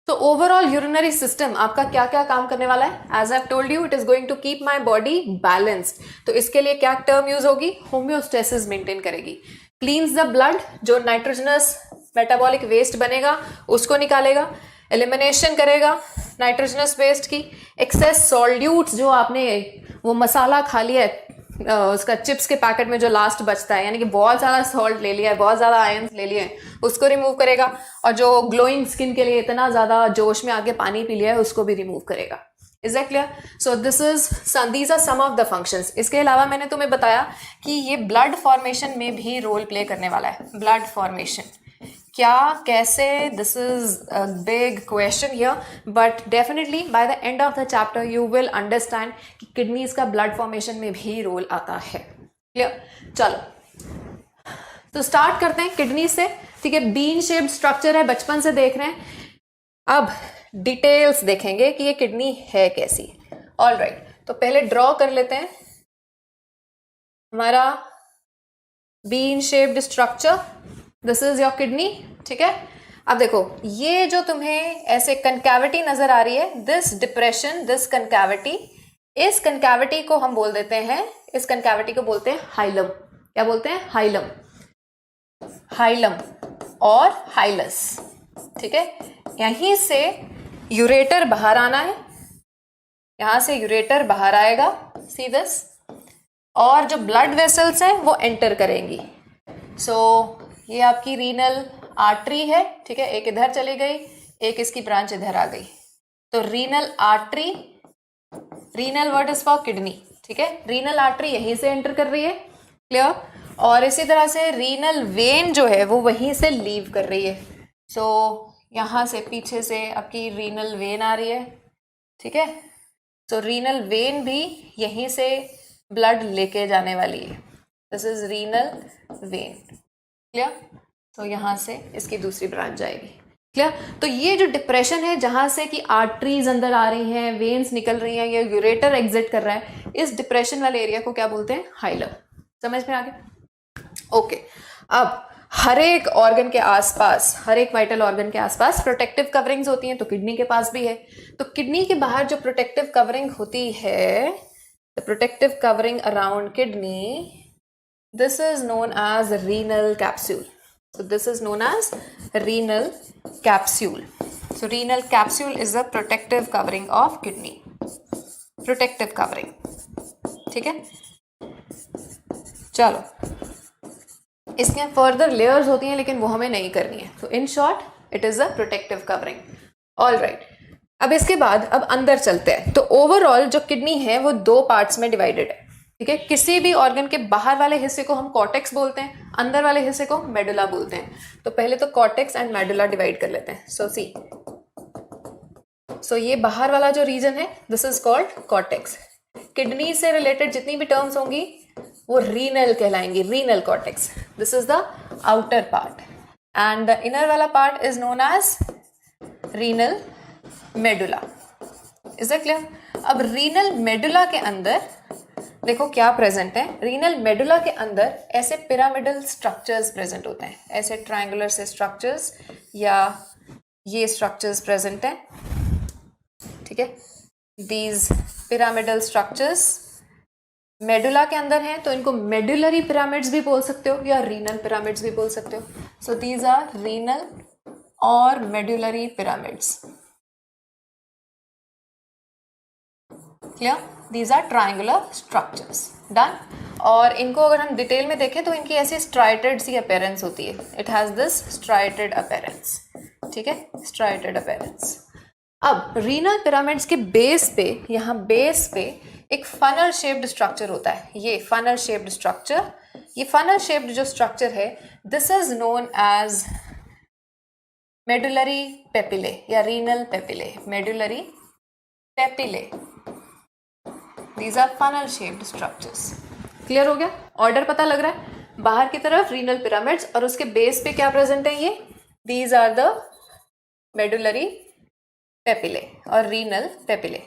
तो ओवरऑल यूरिनरी सिस्टम आपका क्या क्या काम करने वाला है? As I told you, it is going to keep my body balanced. तो इसके लिए क्या टर्म यूज होगी? होम्योस्टेसिस मेंटेन करेगी। क्लीन्स द ब्लड, जो नाइट्रोजनस मेटाबॉलिक वेस्ट बनेगा उसको निकालेगा। एलिमिनेशन करेगा नाइट्रोजनस वेस्ट की। एक्सेस सॉल्यूट्स, जो आपने वो मसाला खा लिया है, उसका चिप्स के पैकेट में जो लास्ट बचता है, यानी कि बहुत ज़्यादा सॉल्ट ले लिया है, बहुत ज़्यादा आयंस ले लिए हैं, उसको रिमूव करेगा। और जो ग्लोइंग स्किन के लिए इतना ज़्यादा जोश में आके पानी पी लिया है, उसको भी रिमूव करेगा। Is that clear? So these are some of the functions. इसके अलावा मैंने तुम्हें बताया कि ये ब्लड फॉर्मेशन में भी रोल प्ले करने वाला है। ब्लड फॉर्मेशन क्या, कैसे, this is a big question here, but definitely by the end of the chapter you will understand कि किडनीज का ब्लड फॉर्मेशन में भी रोल आता है. क्लियर? चलो तो स्टार्ट करते हैं किडनी से. ठीक है, बीन शेप्ड स्ट्रक्चर है, बचपन से देख रहे हैं. अब डिटेल्स देखेंगे कि ये किडनी है कैसी. ऑल राइट, तो पहले ड्रॉ कर लेते हैं हमारा bean shaped structure. This is your kidney. ठीक है, अब देखो ये जो तुम्हें ऐसे कनकैविटी नजर आ रही है, दिस डिप्रेशन, दिस कनकैविटी, इस कनकैविटी को हम बोल देते हैं, इस कनकैविटी को बोलते हैं हाइलम. क्या बोलते हैं? हाइलम. हाइलम और हाइलस. ठीक है, यहीं से यूरेटर बाहर आना है, यहां से यूरेटर बाहर आएगा, सी दिस, और जो ब्लड वेसल्स हैं वो एंटर करेंगी. सो ये आपकी रीनल आर्टरी है. ठीक है, एक इधर चली गई, एक इसकी ब्रांच इधर आ गई. तो renal artery, renal word is for kidney. ठीक है, रीनल आर्टरी यहीं से एंटर कर रही है. क्लियर? और इसी तरह से रीनल वेन जो है वो वहीं से लीव कर रही है. सो यहाँ से पीछे से आपकी रीनल वेन आ रही है. ठीक है, तो रीनल वेन भी यहीं से ब्लड लेके जाने वाली है. This is renal vein. Clear? तो यहाँ से इसकी दूसरी ब्रांच जाएगी. क्लियर? तो ये जो डिप्रेशन है जहाँ से कि आर्टरीज अंदर आ रही हैं, वेन्स निकल रही हैं, या यूरेटर एग्जिट कर रहा है, इस डिप्रेशन वाले एरिया को क्या बोलते हैं? हाइलम. समझ में आ गया? ओके. अब हर एक ऑर्गन के आसपास, हर एक वाइटल ऑर्गन के आसपास प्रोटेक्टिव कवरिंग्स होती हैं, तो किडनी के पास भी है. तो किडनी के बाहर जो प्रोटेक्टिव कवरिंग होती है, the protective covering around kidney, this is known as renal capsule. So this is known as renal capsule. So renal capsule is the protective covering of kidney. Protective covering. ठीक है, चलो इसके फर्दर लेयर्स होती हैं लेकिन वो हमें नहीं करनी है. तो in short it is a protective covering. All right, अब इसके बाद अब अंदर चलते हैं. तो ओवरऑल जो किडनी है वो दो पार्ट्स में डिवाइडेड है. ठीक है, किसी भी ऑर्गन के बाहर वाले हिस्से को हम कॉर्टेक्स बोलते हैं, अंदर वाले हिस्से को मेडुला बोलते हैं. तो पहले तो कॉर्टेक्स एंड मेडुला डिवाइड कर लेते हैं. सो ये बाहर वाला जो रीजन है, this is called cortex. Kidney से रिलेटेड जितनी भी टर्म्स होंगी वो रीनल कहलाएंगी, renal cortex. This is the outer part and the inner वाला part is known as renal medulla. Is that clear? अब रीनल मेडुला के अंदर देखो क्या प्रेजेंट है. रीनल मेडुला के अंदर ऐसे पिरामिडल स्ट्रक्चर्स प्रेजेंट होते हैं, ऐसे ट्रायंगुलर से स्ट्रक्चर्स या ये स्ट्रक्चर्स प्रेजेंट हैं. ठीक है, दीज पिरामिडल स्ट्रक्चर्स मेडुला के अंदर हैं, तो इनको मेडुलरी पिरामिड्स भी बोल सकते हो या रीनल पिरामिड्स भी बोल सकते हो. सो दीज आर रीनल और medullary pyramids. Clear? These are triangular structures. Done. और इनको अगर हम डिटेल में देखें तो इनकी ऐसी स्ट्राइटेड सी अपेयरेंस होती है. It has this striated appearance. ठीक है, स्ट्राइटेड अपेयरेंस. अब रीनल पिरामिड्स के बेस पे, यहाँ बेस पे एक फनल शेप्ड स्ट्रक्चर होता है. ये फनल शेप्ड स्ट्रक्चर, ये फनल शेप्ड जो स्ट्रक्चर है, this is known as medullary papillae या renal papillae. Medullary papillae. These are funnel shaped structures. Clear हो गया? ऑर्डर पता लग रहा है? बाहर की तरफ रीनल पिरामिड्स और उसके बेस पे क्या प्रेजेंट है? ये these are the medullary papillae और renal papillae.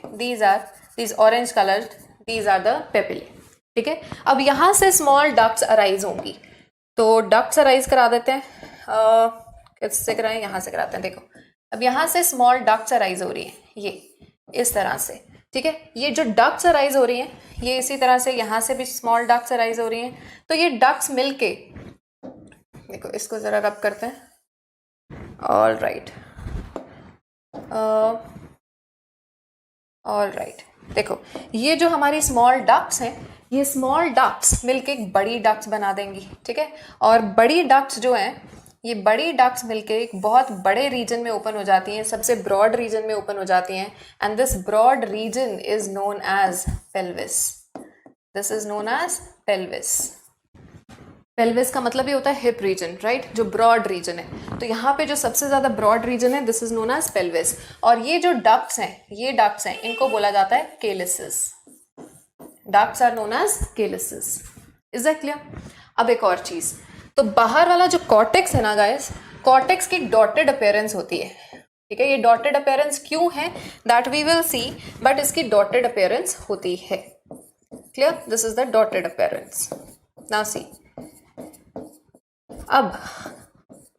these orange colored, these are the papillae. ठीक है, अब यहाँ से स्मॉल डक्ट्स अराइज होंगी. तो डक्ट्स अराइज करा देते हैं. किससे कराएं? यहाँ से कराते हैं. देखो अब यहाँ से स्मॉल डक्ट्स अराइज हो रही है, ये इस तरह से. ठीक है, ये जो डक्ट्स अराइज हो रही हैं, ये इसी तरह से यहाँ से भी स्मॉल डक्ट्स अराइज हो रही हैं. तो ये डक्ट्स मिलके, देखो इसको जरा रब करते हैं. All right, all right. देखो ये जो हमारी स्मॉल डक्ट्स हैं, ये स्मॉल डक्ट्स मिलके एक बड़ी डक्ट्स बना देंगी. ठीक है, और बड़ी डक्ट्स जो हैं, ये बड़ी डक्ट्स मिलके एक बहुत बड़े रीजन में ओपन हो जाती हैं, सबसे ब्रॉड रीजन में ओपन हो जाती हैं. And this broad region is known as pelvis. This is known as pelvis. Pelvis का मतलब ये होता है हिप रीजन, राइट, जो ब्रॉड रीजन है। तो यहाँ पे जो सबसे ज्यादा ब्रॉड रीजन है, this is known as pelvis. और ये जो डक्ट्स हैं, ये डक्ट्स हैं, इनको बोला जाता है calyces. Ducts are known as calyces. Is that clear? अब एक और चीज, तो बाहर वाला जो कॉर्टेक्स है ना गाइस, कॉर्टेक्स की डॉटेड अपीयरेंस होती है, ठीक है। ये डॉटेड अपीयरेंस क्यों है that we will see, but इसकी डॉटेड अपीयरेंस होती है। Clear? This is the dotted appearance. Now see, अब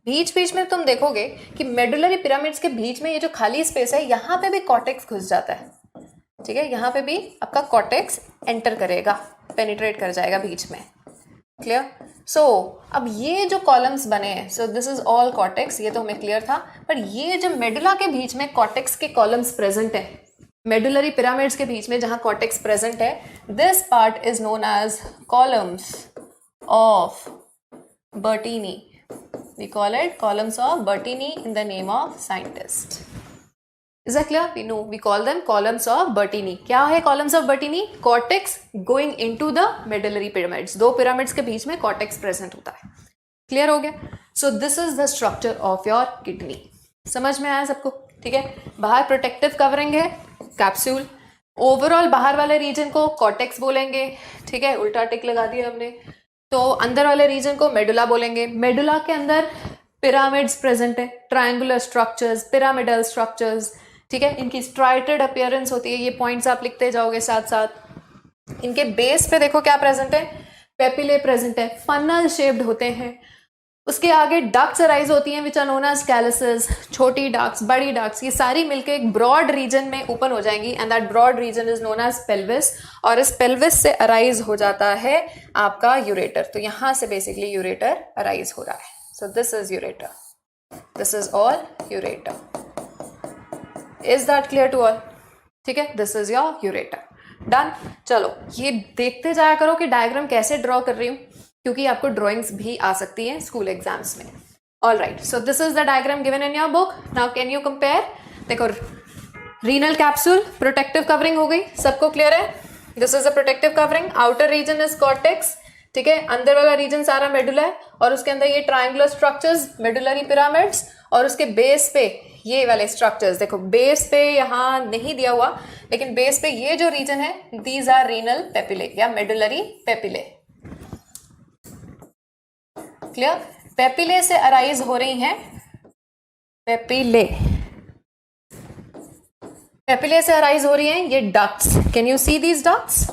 बीच बीच में तुम देखोगे कि मेडुलरी पिरामिड्स के बीच में ये जो खाली स्पेस है, यहाँ पे भी कॉर्टेक्स घुस जाता है, ठीक है। यहाँ पे भी आपका कॉर्टेक्स एंटर करेगा, पेनिट्रेट कर जाएगा बीच में। क्लियर? सो अब ये जो कॉलम्स बने हैं, सो दिस इज ऑल कॉर्टेक्स, ये तो हमें क्लियर था। पर ये जो मेडुला के बीच में कॉर्टेक्स के कॉलम्स प्रेजेंट है, मेडुलरी पिरामिड्स के बीच में जहां कॉर्टेक्स प्रेजेंट है, this part is known as columns of Bertini. We call it columns of Bertini in the name of scientist. Is that clear? We know we call them columns of Bertini. क्या है columns of Bertini? Cortex going into the medullary pyramids. दो pyramids के बीच में cortex present होता है। Clear हो गया? So this is the structure of your kidney. समझ में आया सबको? ठीक है। बाहर protective covering है, capsule. ओवरऑल बाहर वाले रीजन को कॉर्टेक्स बोलेंगे, ठीक है, उल्टा टिक लगा दिया हमने। तो अंदर वाले रीजन को मेडुला बोलेंगे। मेडुला के अंदर पिरामिड्स प्रेजेंट है, ट्रायंगुलर स्ट्रक्चर्स, पिरामिडल स्ट्रक्चर्स, ठीक है। इनकी स्ट्राइटेड अपीयरेंस होती है, ये पॉइंट्स आप लिखते जाओगे साथ साथ। इनके बेस पे देखो क्या प्रेजेंट है, पेपिले प्रेजेंट है, फनल शेप्ड होते हैं। उसके आगे डक्ट्स अराइज होती हैं which are known as calyces, छोटी डक्ट्स, बड़ी डक्ट्स, ये सारी मिलके एक ब्रॉड रीजन में ओपन हो जाएंगी and that broad region is known as pelvis. और इस पेल्विस से अराइज हो जाता है आपका यूरेटर। तो यहां से बेसिकली यूरेटर अराइज हो रहा है। So this is ureter, this is all ureter. Is that clear to all? ठीक है, this is your ureter. Done. चलो ये देखते जाया करो कि डायग्राम कैसे ड्रॉ कर रही हूँ, क्योंकि आपको ड्राइंग्स भी आ सकती हैं स्कूल एग्जाम्स में। All right, so this is the diagram given in your book. Now can you compare? देखो, रीनल कैप्सूल, प्रोटेक्टिव कवरिंग हो गई, सबको क्लियर है? This is the protective covering, outer region is cortex, ठीक है, अंदर वाला रीजन सारा मेडुला है, और उसके अंदर ये ट्रायंगुलर स्ट्रक्चर्स, मेडुलरी पिरामिड्स, और उसके बेस पे ये वाले स्ट्रक्चर्स। देखो बेस पे यहाँ नहीं दिया हुआ, लेकिन बेस पे ये जो रीजन है, दीज आर रीनल पेपिले या मेडुलरी पेपिले। क्लियर? पेपिले से अराइज हो रही हैं, पेपिले, पेपिले से अराइज हो रही हैं ये ducts. Can you see these ducts?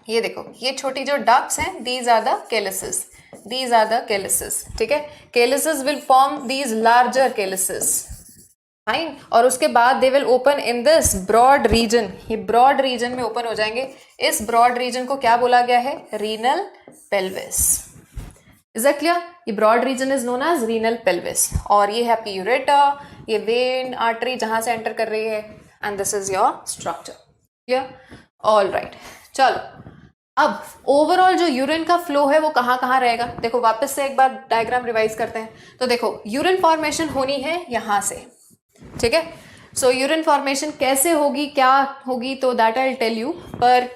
ये देखो, ये छोटी जो डक्ट्स हैं, these are the calyces, these are the calyces, ठीक है। Calyces will form these larger calyces, fine, और उसके बाद they will open in this broad region, ये ब्रॉड रीजन में ओपन हो जाएंगे। इस ब्रॉड रीजन को क्या बोला गया है? Renal pelvis. Is that clear? ये broad region is known as renal pelvis, और ये है आपकी यूरेटर, ये वेन आर्टरी जहां से एंटर कर रही है, and this is your structure. Clear? All right, चलो अब ओवरऑल जो यूरिन का फ्लो है वो कहाँ कहाँ रहेगा? देखो वापस से एक बार डायग्राम रिवाइज करते हैं। तो देखो, यूरिन फॉर्मेशन होनी है यहाँ से, ठीक है। सो यूरिन फॉर्मेशन कैसे होगी, क्या होगी, तो that I will tell you. पर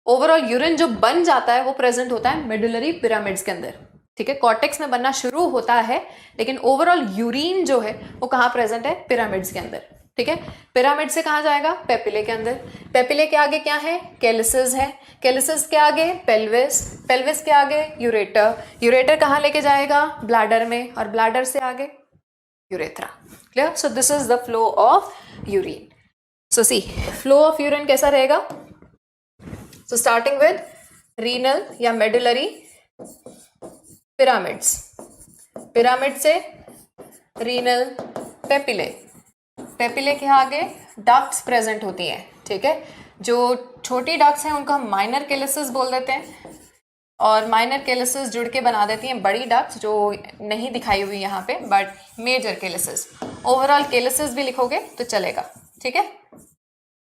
ओवरऑल यूरिन जो बन जाता है वो प्रेजेंट होता है मेडुलरी पिरामिड्स के अंदर, ठीक है। कॉर्टेक्स में बनना शुरू होता है, लेकिन ओवरऑल यूरिन जो है वो कहाँ प्रेजेंट है? पिरामिड्स के अंदर, ठीक है। पिरामिड से कहाँ जाएगा? पेपिले के अंदर। पेपिले के आगे क्या है? केलिसेस है। केलिसेस के आगे पेल्विस, पेल्विस के आगे यूरेटर, यूरेटर कहाँ लेके जाएगा? ब्लैडर में, और ब्लैडर से आगे urethra. Clear? So this is the flow of urine. So see, flow of urine कैसा रहेगा? सो स्टार्टिंग विद रीनल या मेडुलरी पिरामिड्स, पिरामिड से रीनल पेपिले, पेपिले के आगे डक्ट्स प्रेजेंट होती हैं, ठीक है। जो छोटी डक्ट्स हैं उनको हम माइनर केलिसेस बोल देते हैं, और माइनर केलिसेस जुड़ के बना देती हैं बड़ी डक्ट्स जो नहीं दिखाई हुई यहाँ पे, बट मेजर केलिसेस। ओवरऑल केलिसेस भी लिखोगे तो चलेगा, ठीक है।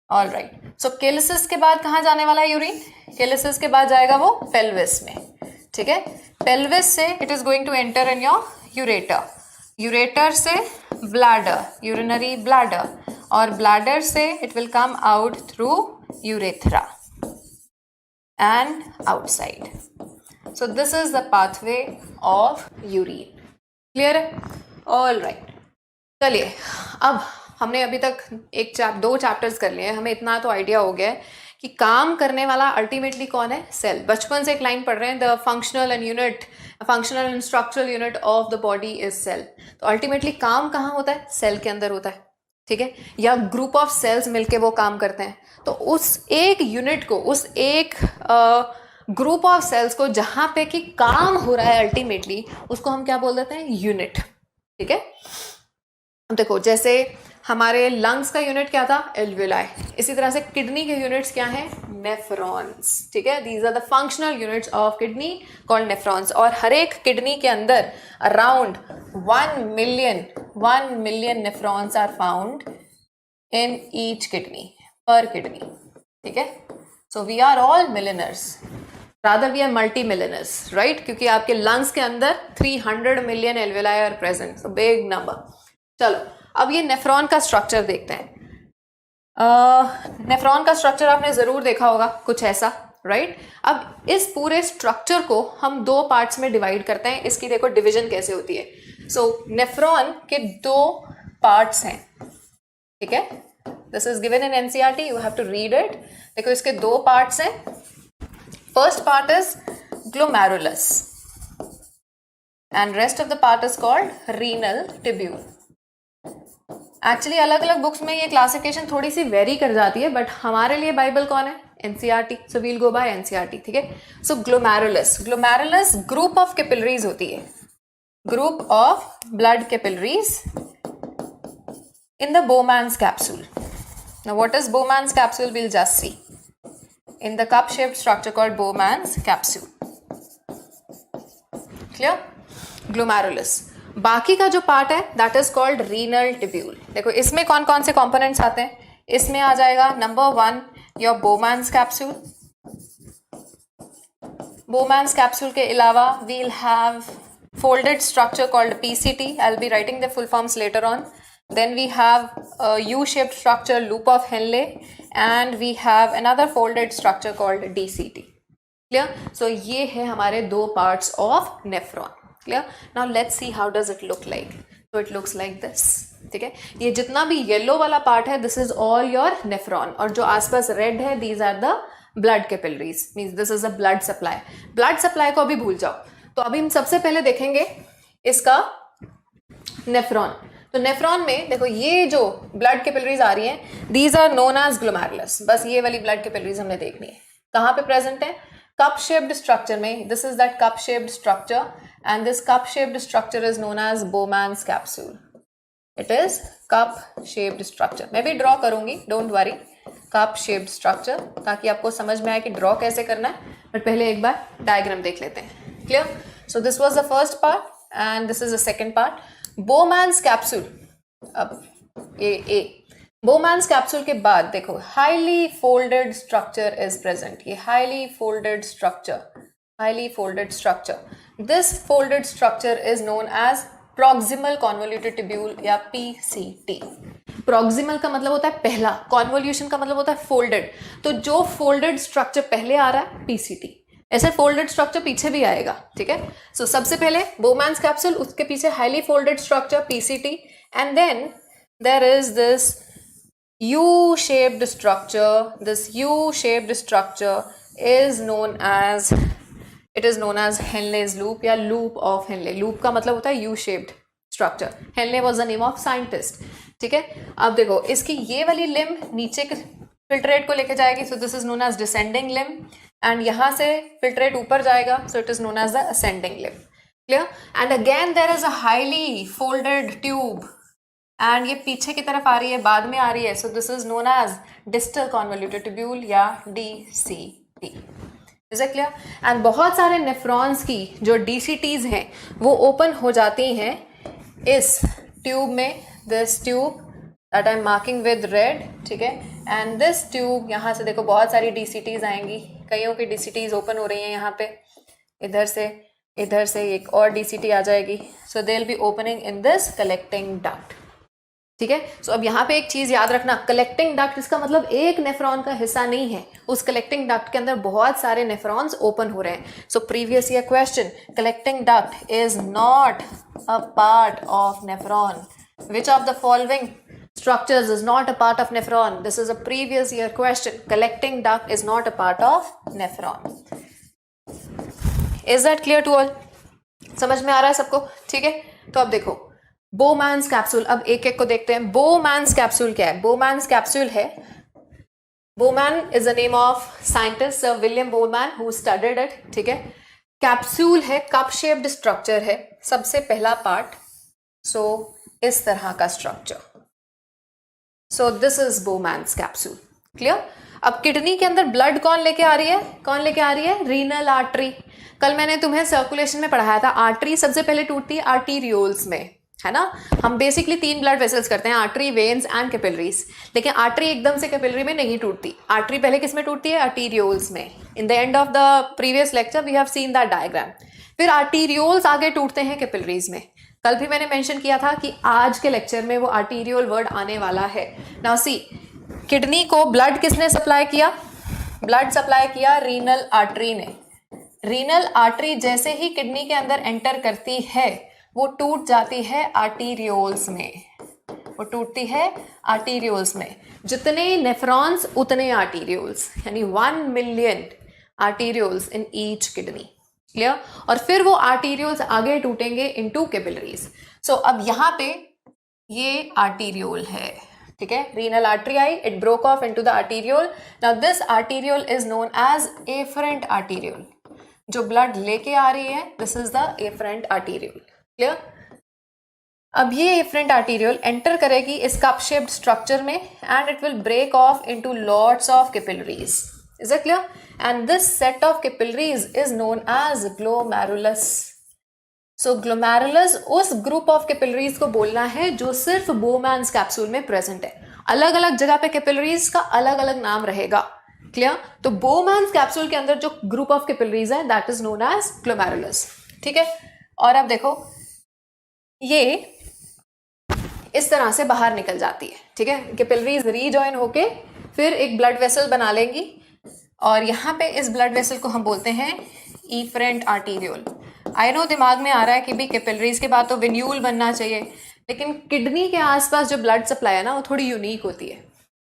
ऑल राइट, सो केलिसेस के बाद कहाँ जाने वाला है यूरिन? केलिसेस के बाद जाएगा वो पेल्विस में, ठीक है। पेल्विस से it is going to enter in your ureter, ureter से ब्लैडर, यूरिनरी ब्लैडर, और ब्लैडर से it will come out through urethra and outside. So this is the pathway of urine. Clear है? All right. चलिए, अब हमने अभी तक दो चैप्टर्स कर लिए हैं, हमें इतना तो आइडिया हो गया है कि काम करने वाला अल्टीमेटली कौन है? सेल. बचपन से एक लाइन पढ़ रहे हैं, the functional and structural unit of the body is cell. तो अल्टीमेटली काम कहाँ होता है? सेल के अंदर होता है, ठीक है, या ग्रुप ऑफ सेल्स मिलके वो काम करते हैं. तो उस एक यूनिट को, उस एक ग्रुप ऑफ सेल्स को जहां पे कि काम हो रहा है अल्टीमेटली, उसको हम क्या बोल देते हैं? यूनिट. ठीक है, अब देखो, जैसे हमारे लंग्स का यूनिट क्या था? एल्वियोलाई. इसी तरह से किडनी के यूनिट्स क्या हैं? नेफ्रॉन्स. ठीक है, these are the functional units of kidney called nephrons. और हर एक किडनी के अंदर around 1 million nephrons are found in each kidney, per kidney. ठीक है, so we are all millionaires, rather we are multi millionaires, right? क्योंकि आपके लंग्स के अंदर 300 million alveoli are present, so big number. चलो, अब ये नेफ्रॉन का स्ट्रक्चर देखते हैं. नेफ्रॉन का स्ट्रक्चर आपने जरूर देखा होगा, कुछ ऐसा, राइट? अब इस पूरे स्ट्रक्चर को हम दो पार्ट्स में डिवाइड करते हैं. इसकी देखो डिवीजन कैसे होती है. सो नेफ्रॉन के दो पार्ट्स हैं, ठीक है, this is given in NCERT, you have to read it. देखो, इसके दो पार्ट्स हैं. First part is glomerulus and rest of the part is called renal tubule. Actually अलग अलग बुक्स में ये क्लासिफिकेशन थोड़ी सी वेरी कर जाती है, बट हमारे लिए बाइबल कौन है? NCERT. So we'll go by NCERT. ठीक है, so glomerulus group of capillaries होती है, group of blood capillaries in the Bowman's capsule. Now what is Bowman's capsule? We'll just see. In the cup shaped structure called Bowman's capsule. Clear? Glomerulus. बाकी का जो पार्ट है that is called renal tubule. देखो, इसमें कौन कौन से कंपोनेंट्स आते हैं? इसमें आ जाएगा number 1 your Bowman's capsule. Bowman's capsule के अलावा we'll have folded structure called PCT. I'll be writing the full forms later on. Then we have a U-shaped structure, loop of Henle, and we have another folded structure called DCT. Clear? So ये है हमारे दो parts of nephron. Clear? Now let's see how does it look like. So it looks like this. ठीक है, ये जितना भी येलो वाला पार्ट है, this is all your nephron, और जो आसपास रेड है, these are the blood capillaries. Means this is a blood supply. Blood supply को अभी भूल जाओ. तो अभी हम सबसे पहले देखेंगे इसका नेफ्रॉन. तो नेफ्रॉन में देखो, ये जो ब्लड कैपिलरीज आ रही हैं, these are known as glomerulus. बस ये वाली ब्लड कैपिलरीज हमने देखनी है. कहाँ पे प्रेजेंट है? कप शेप्ड स्ट्रक्चर में. This is that cup shaped structure and this cup shaped structure is known as Bowman's capsule. It is cup shaped structure. मैं भी ड्रॉ करूंगी, don't worry. Cup shaped structure, ताकि आपको समझ में आए कि ड्रॉ कैसे करना है. बट पहले एक बार डायग्राम देख लेते हैं. Clear? So this was the first part and this is the second part. Bowman's capsule. अब ए Bowman's capsule के बाद देखो, highly folded structure is present. ये highly folded structure. This folded structure is known as proximal convoluted tubule या PCT. Proximal का मतलब होता है पहला, convolution का मतलब होता है folded. तो जो folded structure पहले आ रहा है PCT, ऐसे फोल्डेड स्ट्रक्चर पीछे भी आएगा. ठीक है, सो सबसे पहले Bowman's capsule, उसके पीछे highly folded structure PCT, and then there is this U-shaped structure. This U-shaped structure is known as Henle's loop या loop of Henle. loop का मतलब होता है U-shaped structure. Henle was the name of scientist. ठीक है, अब देखो, इसकी ये वाली लिम्ब नीचे फिल्ट्रेट को लेके जाएगी, so this is known as descending limb. And यहां से फिल्ट्रेट ऊपर जाएगा, so it is known as the ascending limb. Clear? And again there is a highly folded tube, and ये पीछे की तरफ आ रही है, बाद में आ रही है, so this is known as distal convoluted tubule या DCT. Is it clear? And बहुत सारे नेफ्रॉन्स की जो DCTs हैं वो ओपन हो जाती हैं इस ट्यूब में. This tube that I am marking with red. ठीक है, एंड दिस ट्यूब, यहाँ से देखो बहुत सारी DCTs आएंगी. कईयों की DCTs ओपन हो रही हैं यहाँ पे, इधर से एक और DCT आ जाएगी. So they will be opening in this collecting duct. ठीक है। सो अब यहाँ पे एक चीज याद रखना, कलेक्टिंग डक्ट इसका मतलब एक नेफ्रॉन का हिस्सा नहीं है, उस कलेक्टिंग डक्ट के अंदर बहुत सारे नेफ्रॉन्स ओपन हो रहे हैं। So previous year question, collecting duct is not a part of nephron, which of the following structures is not a part of nephron? This is a previous year question. Collecting duct is not a part of nephron. Is that clear to all? समझ में आ रहा है सबको? ठीक है। तो अब देखो बोमैन्स कैप्सूल, अब एक एक को देखते हैं। बोमैन्स कैप्सूल क्या है? बोमैन्स कैप्सूल है, Bowman is the name of scientist sir William Bowman who studied it. ठीक है। कैप्सूल है, कप शेप्ड स्ट्रक्चर है, सबसे पहला पार्ट। सो इस तरह का structure. So this is Bowman's capsule. Clear? अब किडनी के अंदर ब्लड कौन लेके आ रही है? कौन लेके आ रही है? Renal artery. कल मैंने तुम्हें सर्कुलेशन में पढ़ाया था, आर्टरी सबसे पहले टूटती है आर्टीरियोल्स में, है ना। हम बेसिकली 3 ब्लड वेसल्स करते हैं, आर्टरी, वेन्स एंड कैपिलरीज। लेकिन आर्टरी एकदम से कैपिलरी में नहीं टूटती। आर्टरी पहले किस में टूटती है? आर्टीरियोल्स में। In the end of the previous lecture we have seen that diagram. फिर आर्टीरियोल्स आगे टूटते हैं कैपिलरीज में। कल भी मैंने मेंशन किया था कि आज के लेक्चर में वो आर्टीरियोल वर्ड आने वाला है। नाउ सी, किडनी को ब्लड किसने सप्लाई किया? ब्लड सप्लाई किया रीनल आर्टरी ने। रीनल आर्टरी जैसे ही किडनी के अंदर एंटर करती है वो टूट जाती है आर्टीरियोल्स में, वो टूटती है आर्टीरियोल्स में। जितने नेफ्रॉन्स उतने आर्टीरियोल्स, यानी 1 मिलियन आर्टीरियोल्स इन ईच किडनी। क्लियर? और फिर वो आर्टीरियोल्स आगे टूटेंगे इनटू कैपिलरीज। सो अब यहाँ पे ये आर्टीरियोल है, ठीक है। रीनल आर्टरी आई, it broke off into the arteriole. Now this arteriole is known as afferent arteriole. जो ब्लड लेके आ रही है, this is the afferent arteriole. Clear? अब ये एफरेंट आर्टीरियोल एंटर करेगी इस कप शेप्ड स्ट्रक्चर में and it will break off into lots of capillaries. Is that clear? And this set of capillaries is known as glomerulus. So glomerulus उस group of capillaries को बोलना है जो सिर्फ बोमैन्स कैप्सूल में प्रेजेंट है। अलग अलग जगह पे कैपिलरीज का अलग अलग नाम रहेगा। क्लियर? तो बोमैन्स कैप्सूल के अंदर जो ग्रुप ऑफ कैपिलरीज है that is known as glomerulus. ठीक है। और अब देखो ये इस तरह से बाहर निकल जाती है। ठीक है। कैपिलरीज रीजॉइन होके फिर एक ब्लड वेसल बना लेंगी और यहाँ पे इस ब्लड वेसल को हम बोलते हैं इफरेंट आर्टीरियोल। आई नो दिमाग में आ रहा है कि भी कैपिलरीज के बाद तो वेन्यूल बनना चाहिए, लेकिन किडनी के आसपास जो ब्लड सप्लाई है ना वो थोड़ी यूनिक होती है।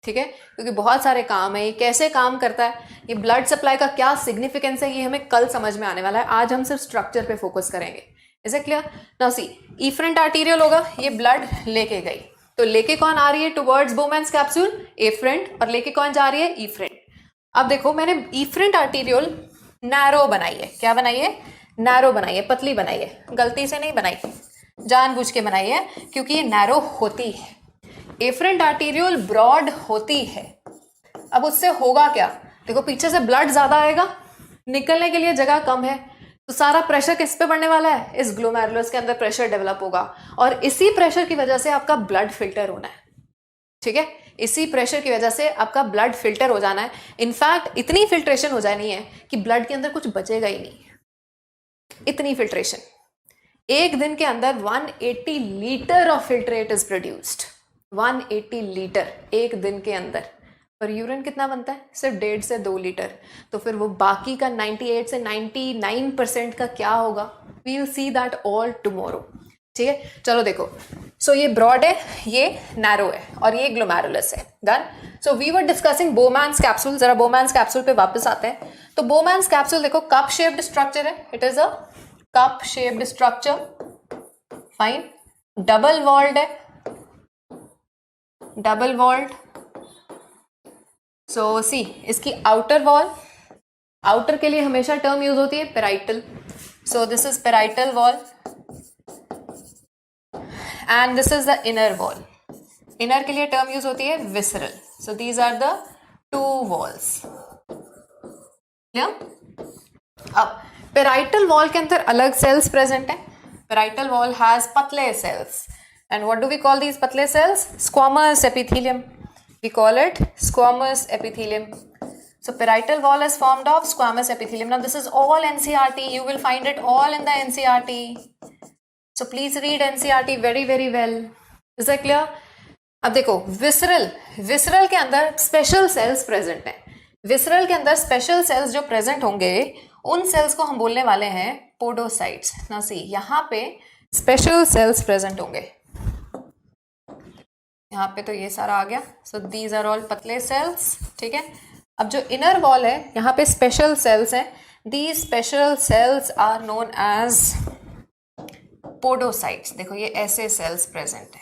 ठीक है। क्योंकि बहुत सारे काम है, ये कैसे काम करता है, ये ब्लड सप्लाई का क्या सिग्निफिकेंस है, ये हमें कल समझ में आने वाला है। आज हम सिर्फ स्ट्रक्चर पे फोकस करेंगे। Is it clear? Now see, efferent arterial होगा, ये ब्लड लेके गई, तो लेके कौन आ रही है टुवर्ड्स बोमैन्स कैप्सूल? एफरेंट। और लेके कौन जा रही है? इफरेंट। अब देखो मैंने इफरेंट आर्टीरियोल नैरो बनाई है। क्या बनाई है? नैरो बनाई है, पतली बनाई है। गलती से नहीं बनाई, जानबूझ के बनाई है, क्योंकि ये नैरो होती है। एफरेंट आर्टीरियोल ब्रॉड होती है। अब उससे होगा क्या? देखो पीछे से ब्लड ज्यादा आएगा, निकलने के लिए जगह कम है, तो सारा प्रेशर किस पे पड़ने वाला है? इस ग्लोमेरुलस के अंदर प्रेशर डेवलप होगा और इसी प्रेशर की वजह से आपका ब्लड फिल्टर होना है। ठीक है। इसी प्रेशर की वजह से आपका ब्लड फिल्टर हो जाना है। इनफैक्ट इतनी फिल्ट्रेशन हो जानी है कि ब्लड के अंदर कुछ बचेगा ही नहीं। इतनी फिल्ट्रेशन, एक दिन के अंदर 180 litre of filtrate is produced. 180 litre एक दिन के अंदर। पर यूरिन कितना बनता है? सिर्फ 1.5 से 2 लीटर। तो फिर वो बाकी का 98 से 99% का क्या होगा? We will see that all tomorrow. ठीक है। चलो देखो, सो ये ब्रॉड है, ये नैरो है और ये ग्लोमेरुलस है। Done. So we were discussing Bowman's capsule. जरा बोमैन्स कैप्सूल पे वापस आते हैं। तो बोमैन्स कैप्सूल देखो कप शेप्ड स्ट्रक्चर है, it is a cup shaped structure. Fine. Double walled है, डबल वॉल्ड। सो सी, इसकी आउटर वॉल, आउटर के लिए हमेशा टर्म यूज होती है parietal. So this is parietal wall and this is the inner wall. Inner के लिए term use होती है visceral. So these are the 2 walls. Yeah? अब parietal wall के अंदर अलग cells present है. Parietal wall has पतले cells. And what do we call these पतले cells? Squamous epithelium. We call it squamous epithelium. So parietal wall is formed of squamous epithelium. Now this is all NCERT. You will find it all in the NCERT. So please read NCERT very, very well. Is that clear? अब देखो विसरल, विसरल के अंदर स्पेशल सेल्स प्रेजेंट हैं। विसरल के अंदर स्पेशल सेल्स जो प्रेजेंट होंगे उन सेल्स को हम बोलने वाले हैं पोडोसाइट्स। ना सी यहाँ पे स्पेशल सेल्स प्रेजेंट होंगे, यहाँ पे तो ये सारा आ गया। सो दीज आर ऑल पतले सेल्स, ठीक है। अब जो इनर वॉल है यहाँ पे स्पेशल सेल्स हैं। These special cells are known as podocytes. देखो ये ऐसे सेल्स प्रेजेंट है,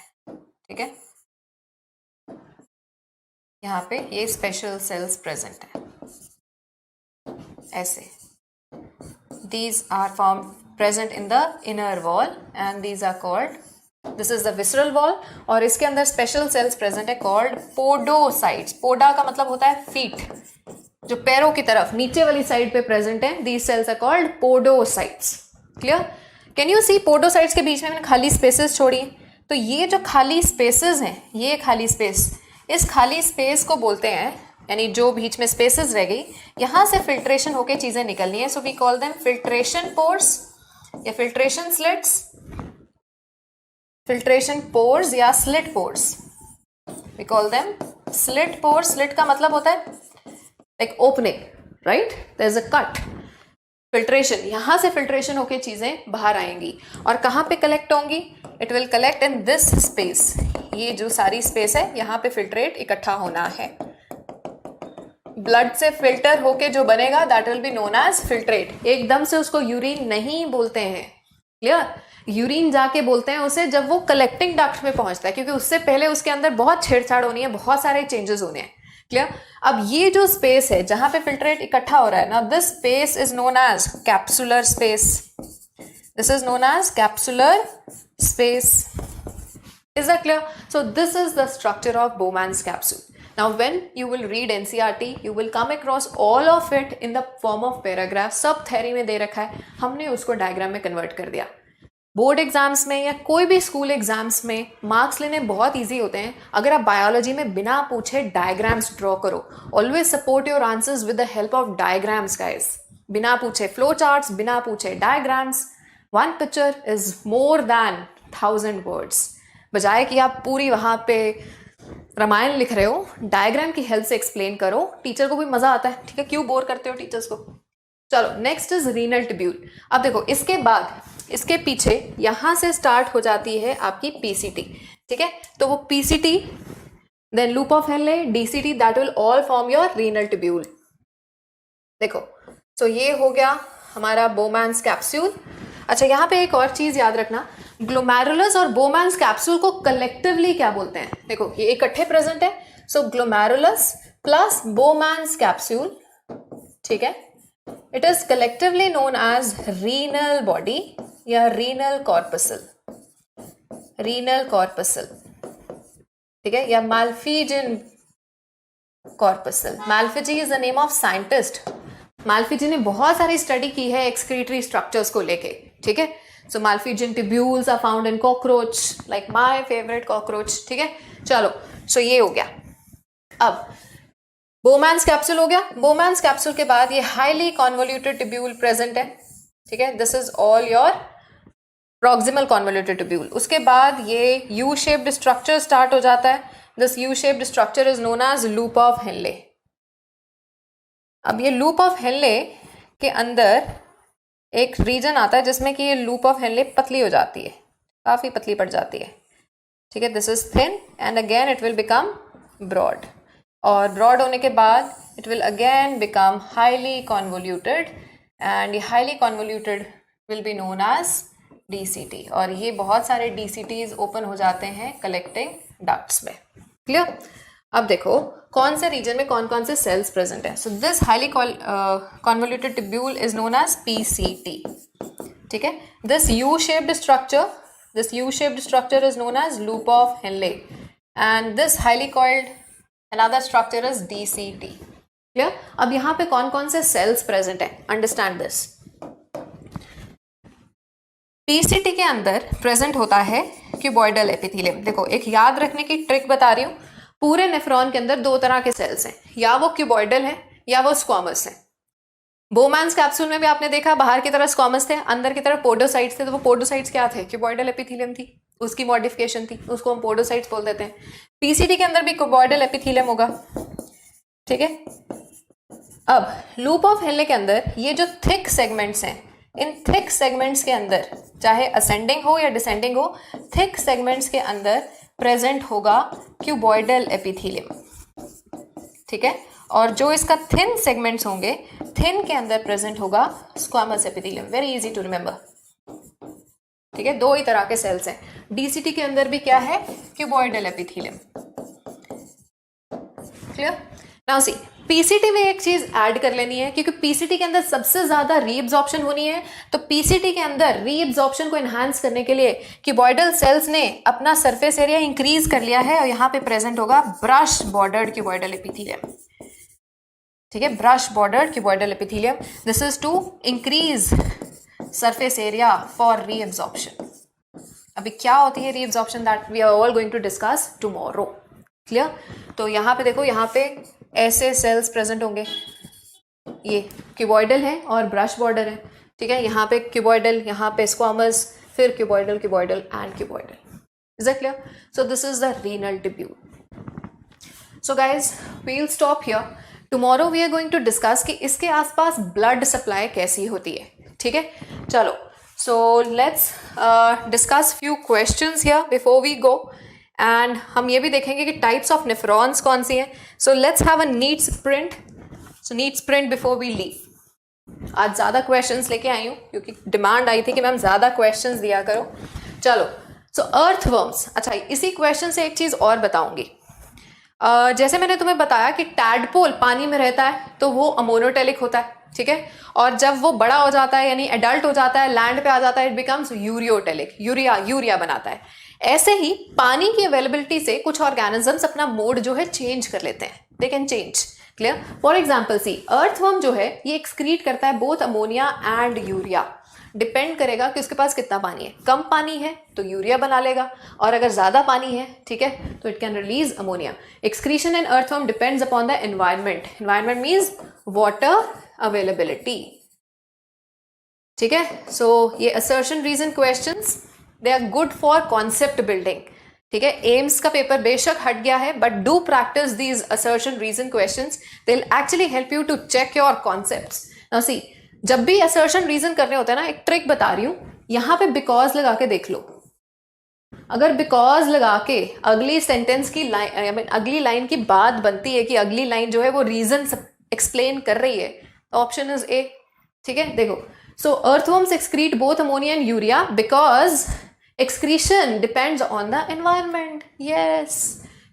ठीक है। यहाँ पे ये स्पेशल सेल्स प्रेजेंट है ऐसे। These are found present in the inner wall and these are called, this is the visceral wall और इसके अंदर special cells present है called podocytes। पोडा का मतलब होता है feet, जो पैरों की तरफ नीचे वाली साइड पे present है। These cells are called podocytes। Clear? Can you see podocytes के बीच में मैंने खाली spaces छोड़ी, तो ये जो खाली spaces हैं, ये खाली space, इस खाली space को बोलते हैं, यानी जो बीच में स्पेसेस रह गई, यहां से फिल्ट्रेशन होके चीजें निकलनी है। So we call them filtration pores या फिल्ट्रेशन स्लिट्स, फिल्ट्रेशन पोर्स या slit pores. We call them slit pores. Slit का मतलब होता है like opening, right, there is a cut. Filtration, यहां से फिल्ट्रेशन होके चीजें बाहर आएंगी और कहां पे कलेक्ट होंगी? It will collect in this space. ये जो सारी स्पेस है यहाँ पे फिल्ट्रेट इकट्ठा होना है। ब्लड से फिल्टर होके जो बनेगा that will be known as filtrate. एकदम से उसको यूरिन नहीं बोलते हैं, क्लियर। यूरिन जाके बोलते हैं उसे जब वो कलेक्टिंग डक्ट में पहुंचता है, क्योंकि उससे पहले उसके अंदर बहुत छेड़छाड़ होनी है, बहुत सारे चेंजेस होने हैं, क्लियर। अब ये जो स्पेस है जहां पे फिल्ट्रेट इकट्ठा हो रहा है ना, this space is known as capsular space. This is known as capsular space. Is that clear? So this is the structure of Bowman's capsule. Now when you will read NCERT, you will come across all of it in the form of paragraph। सब थ्योरी में दे रखा है, हमने उसको डायग्राम में कन्वर्ट कर दिया। बोर्ड एग्जाम्स में या कोई भी स्कूल एग्जाम्स में मार्क्स लेने बहुत ईजी होते हैं अगर आप बायोलॉजी में बिना पूछे डायग्राम्स ड्रॉ करो। Always support your answers with the help of diagrams guys. बिना पूछे फ्लो चार्ट्स, बिना पूछे diagrams. One picture is more than 1000 words. बजाय कि आप पूरी वहां पे रामायण लिख रहे हो, डायग्राम की हेल्प से एक्सप्लेन करो, टीचर को भी मजा आता है, ठीक है। क्यों बोर करते हो टीचर्स को? चलो नेक्स्ट इज रीनल ट्यूब्यूल। अब देखो इसके बाद इसके पीछे यहां से स्टार्ट हो जाती है आपकी पीसीटी, ठीक है। तो वो PCT, then loop of Henle, DCT, that will all form your renal tubule. देखो तो ये हो गया हमारा बोमैन्स कैप्सूल। अच्छा यहाँ पे एक और चीज याद रखना, ग्लोमेरुलस और बोमैन्स कैप्सूल को कलेक्टिवली क्या बोलते हैं? देखो ये इकट्ठे प्रेजेंट है, so glomerulus plus Bowman's capsule, ठीक है, it is collectively known as renal body या रीनल कॉर्पसल, रीनल कॉर्पसल, ठीक है, या Malpighian corpuscle. Malpighi is the name of scientist. Malpighi ने बहुत सारी स्टडी की है एक्सक्रीटरी स्ट्रक्चर्स को लेके, ठीक है। So Malpighian tubules are found in cockroach, like my favourite cockroach, ठीक है। चलो सो ये हो गया। अब बोमैन्स कैप्सूल हो गया। बोमैन्स कैप्सूल के बाद ये हाईली कॉन्वोल्यूटेड ट्यूब्यूल प्रेजेंट है, ठीक है। This is all your proximal convoluted tubule. उसके बाद ये यू शेप्ड स्ट्रक्चर स्टार्ट हो जाता है। This U shaped structure is known as loop of Henley. अब ये लूप ऑफ हेनले के अंदर एक रीजन आता है जिसमें कि ये लूप ऑफ हेनले पतली हो जाती है, काफी पतली पड़ जाती है, ठीक है। This is thin and again it will become broad, और ब्रॉड होने के बाद it will again become highly convoluted, and ये highly convoluted will be known as DCT. और ये बहुत सारे डीसीटीज ओपन हो जाते हैं कलेक्टिंग डक्ट्स में, क्लियर। अब देखो कौन से रीजन में कौन कौन से सेल्स प्रेजेंट है। So this highly convoluted tubule is known as PCT, ठीक है। This U shaped structure is known as loop of Henle, and this highly coiled another structure is DCT, clear. अब यहाँ पे कौन कौन से सेल्स प्रेजेंट है, अंडरस्टैंड दिस। पीसीटी के अंदर प्रेजेंट होता है क्यूबॉइडल एपिथेलियम। देखो एक याद रखने की ट्रिक बता रही हूँ, पूरे नेफ्रॉन के अंदर दो तरह के सेल्स हैं, या वो क्यूबॉइडल है या वो स्क्वामस है। बोमैन्स कैप्सूल में भी आपने देखा बाहर की तरफ स्क्वामस थे, अंदर की तरफ पोडोसाइट्स थे, तो वो पोडोसाइट्स क्या थे? क्यूबॉइडल एपिथेलियम थी। उसकी मॉडिफिकेशन थी, उसको हम पोडोसाइट्स बोल देते हैं। पीसीटी के अंदर भी क्यूबॉइडल एपिथेलियम होगा, ठीक है। अब लूप ऑफ हेनले के अंदर ये जो थिक सेगमेंट्स हैं, इन थिक सेगमेंट्स के अंदर चाहे असेंडिंग हो या डिसेंडिंग हो, थिक सेगमेंट्स के अंदर प्रेजेंट होगा क्यूबॉइडल एपिथेलियम, ठीक है। और जो इसका थिन सेगमेंट्स होंगे, थिन के अंदर प्रेजेंट होगा squamous epithelium. Very easy to remember, ठीक है। दो ही तरह के सेल्स हैं। डीसीटी के अंदर भी क्या है, cuboidal epithelium. Clear? Now see, PCT में एक चीज ऐड कर लेनी है, क्योंकि पीसीटी के अंदर सबसे ज्यादा रीअब्जॉर्प्शन होनी है। तो पीसीटी के अंदर रीअब्जॉर्प्शन को एनहांस करने के लिए क्यूबॉइडल सेल्स ने अपना सरफेस एरिया इंक्रीज कर लिया है, और यहां पे प्रेजेंट होगा ब्रश बॉर्डर्ड क्यूबॉइडल एपिथेलियम, ठीक है। Brush bordered cuboidal epithelium, this is to increase surface area for reabsorption. अभी क्या होती है reabsorption, that we are all going to discuss tomorrow. Clear? तो यहाँ पे देखो, यहाँ पे ऐसे सेल्स प्रेजेंट होंगे, ये क्यूबॉइडल है और ब्रश बॉर्डर है, ठीक है। यहाँ पे क्यूबॉइडल, यहाँ पे स्क्वामस, फिर cuboidal, cuboidal and cuboidal. Is it clear? So this is the renal tubule. So guys, we will stop here. Tomorrow we are going to discuss कि इसके आसपास ब्लड सप्लाई कैसी होती है, ठीक है। चलो, so let's discuss few questions here before we go, and हम ये भी देखेंगे कि टाइप्स ऑफ नेफ्रॉन्स कौन सी हैं। So let's have a NEET sprint, so NEET sprint before we leave. आज ज़्यादा क्वेश्चंस लेके आई हूँ, क्योंकि डिमांड आई थी कि मैम ज़्यादा क्वेश्चंस दिया करो। चलो, सो अर्थवर्म्स। अच्छा, इसी क्वेश्चन से एक चीज़ और बताऊंगी। जैसे मैंने तुम्हें बताया कि टैडपोल पानी में रहता है तो वो अमोनोटेलिक होता है, ठीक है। और जब वो बड़ा हो जाता है, यानी एडल्ट हो जाता है, लैंड पे आ जाता है, इट बिकम्स यूरियोटेलिक, यूरिया बनाता है। ऐसे ही पानी की अवेलेबिलिटी से कुछ ऑर्गेनिजम्स अपना मोड जो है चेंज कर लेते हैं, they can change. Clear? For example see, earthworm जो है ये एक्सक्रीट करता है both ammonia and urea. Depend करेगा कि उसके पास कितना पानी है। कम पानी है तो यूरिया बना लेगा, और अगर ज्यादा पानी है, ठीक है, तो it can release ammonia. Excretion in earthworm depends upon the environment. Environment means water availability, ठीक है। सो ये assertion reason questions, they are good for concept building, ठीक है। एम्स का पेपर बेशक हट गया है, but do practice these assertion reason questions, they will actually help you to check your concepts. Now see, जब भी असर्शन रीजन करने होते हैं ना, एक ट्रिक बता रही हूं, यहां पे बिकॉज लगा के देख लो। अगर बिकॉज लगा के अगली सेंटेंस की लाइन, अगली लाइन की बात बनती है कि अगली लाइन जो है वो रीजन एक्सप्लेन कर रही है, तो ऑप्शन इज ए, ठीक है। देखो, so earthworms excrete both ammonia and urea because excretion depends on the environment. Yes,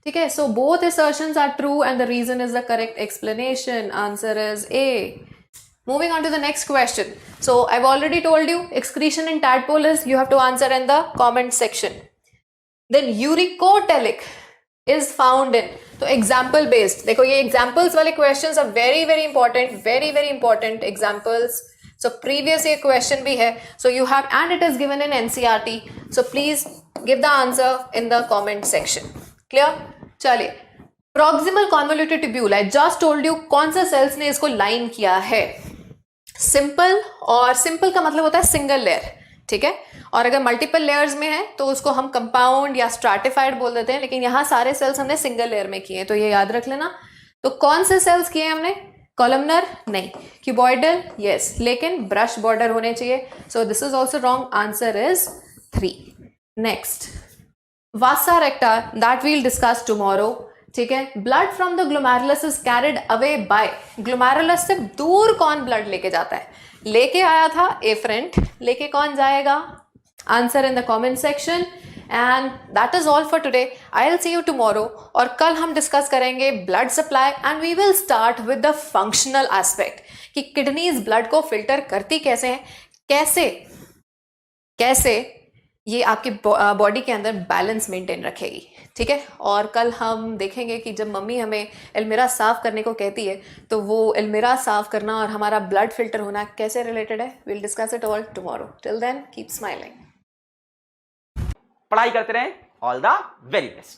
ठीक है। So both assertions are true and the reason is the correct explanation. Answer is A. Moving on to the next question. So I've already told you excretion in tadpole is, you have to answer in the comment section. Then uricotelic is found in, तो example based, देखो ये examples वाले questions are very very important, very very important examples. So previous year question भी है, so you have, and it is given in NCERT, so please give the answer in the comment section. Clear? चलिए, proximal convoluted tubule, I just told you कौन सा cells ने इसको line किया है। simple, और simple का मतलब होता है single layer, ठीक है। और अगर मल्टीपल लेयर्स में है तो उसको हम कंपाउंड या स्ट्रैटिफाइड बोल देते हैं, लेकिन यहाँ सारे सेल्स हमने सिंगल लेयर में किए हैं, तो ये याद रख लेना। तो कौन से सेल्स किए हमने? कॉलमनर नहीं, क्यूबॉइडल यस, लेकिन ब्रश बॉर्डर होने चाहिए, so this is also wrong, answer is 3। Next, vasa recta, that we'll discuss tomorrow, ठीक है। Blood from the glomerulus is carried away by, glomerulus से दूर कौन ब्लड लेके जाता है? लेके आया था एफरेंट, लेके कौन जाएगा? Answer in the comment section. And that is all for today, I will see you tomorrow, और कल हम डिस्कस करेंगे blood supply, and we will start with the functional aspect कि किडनीज ब्लड को फिल्टर करती कैसे हैं, कैसे कैसे ये आपकी बॉडी के अंदर बैलेंस मेंटेन रखेगी, ठीक है। और कल हम देखेंगे कि जब मम्मी हमें एल्मिरा साफ करने को कहती है तो वो एल्मिरा साफ करना और हमारा ब्लड फिल्टर होना कैसे रिलेटेड है। Will discuss it all tomorrow. Till then keep smiling. पढ़ाई करते रहें। All the very best.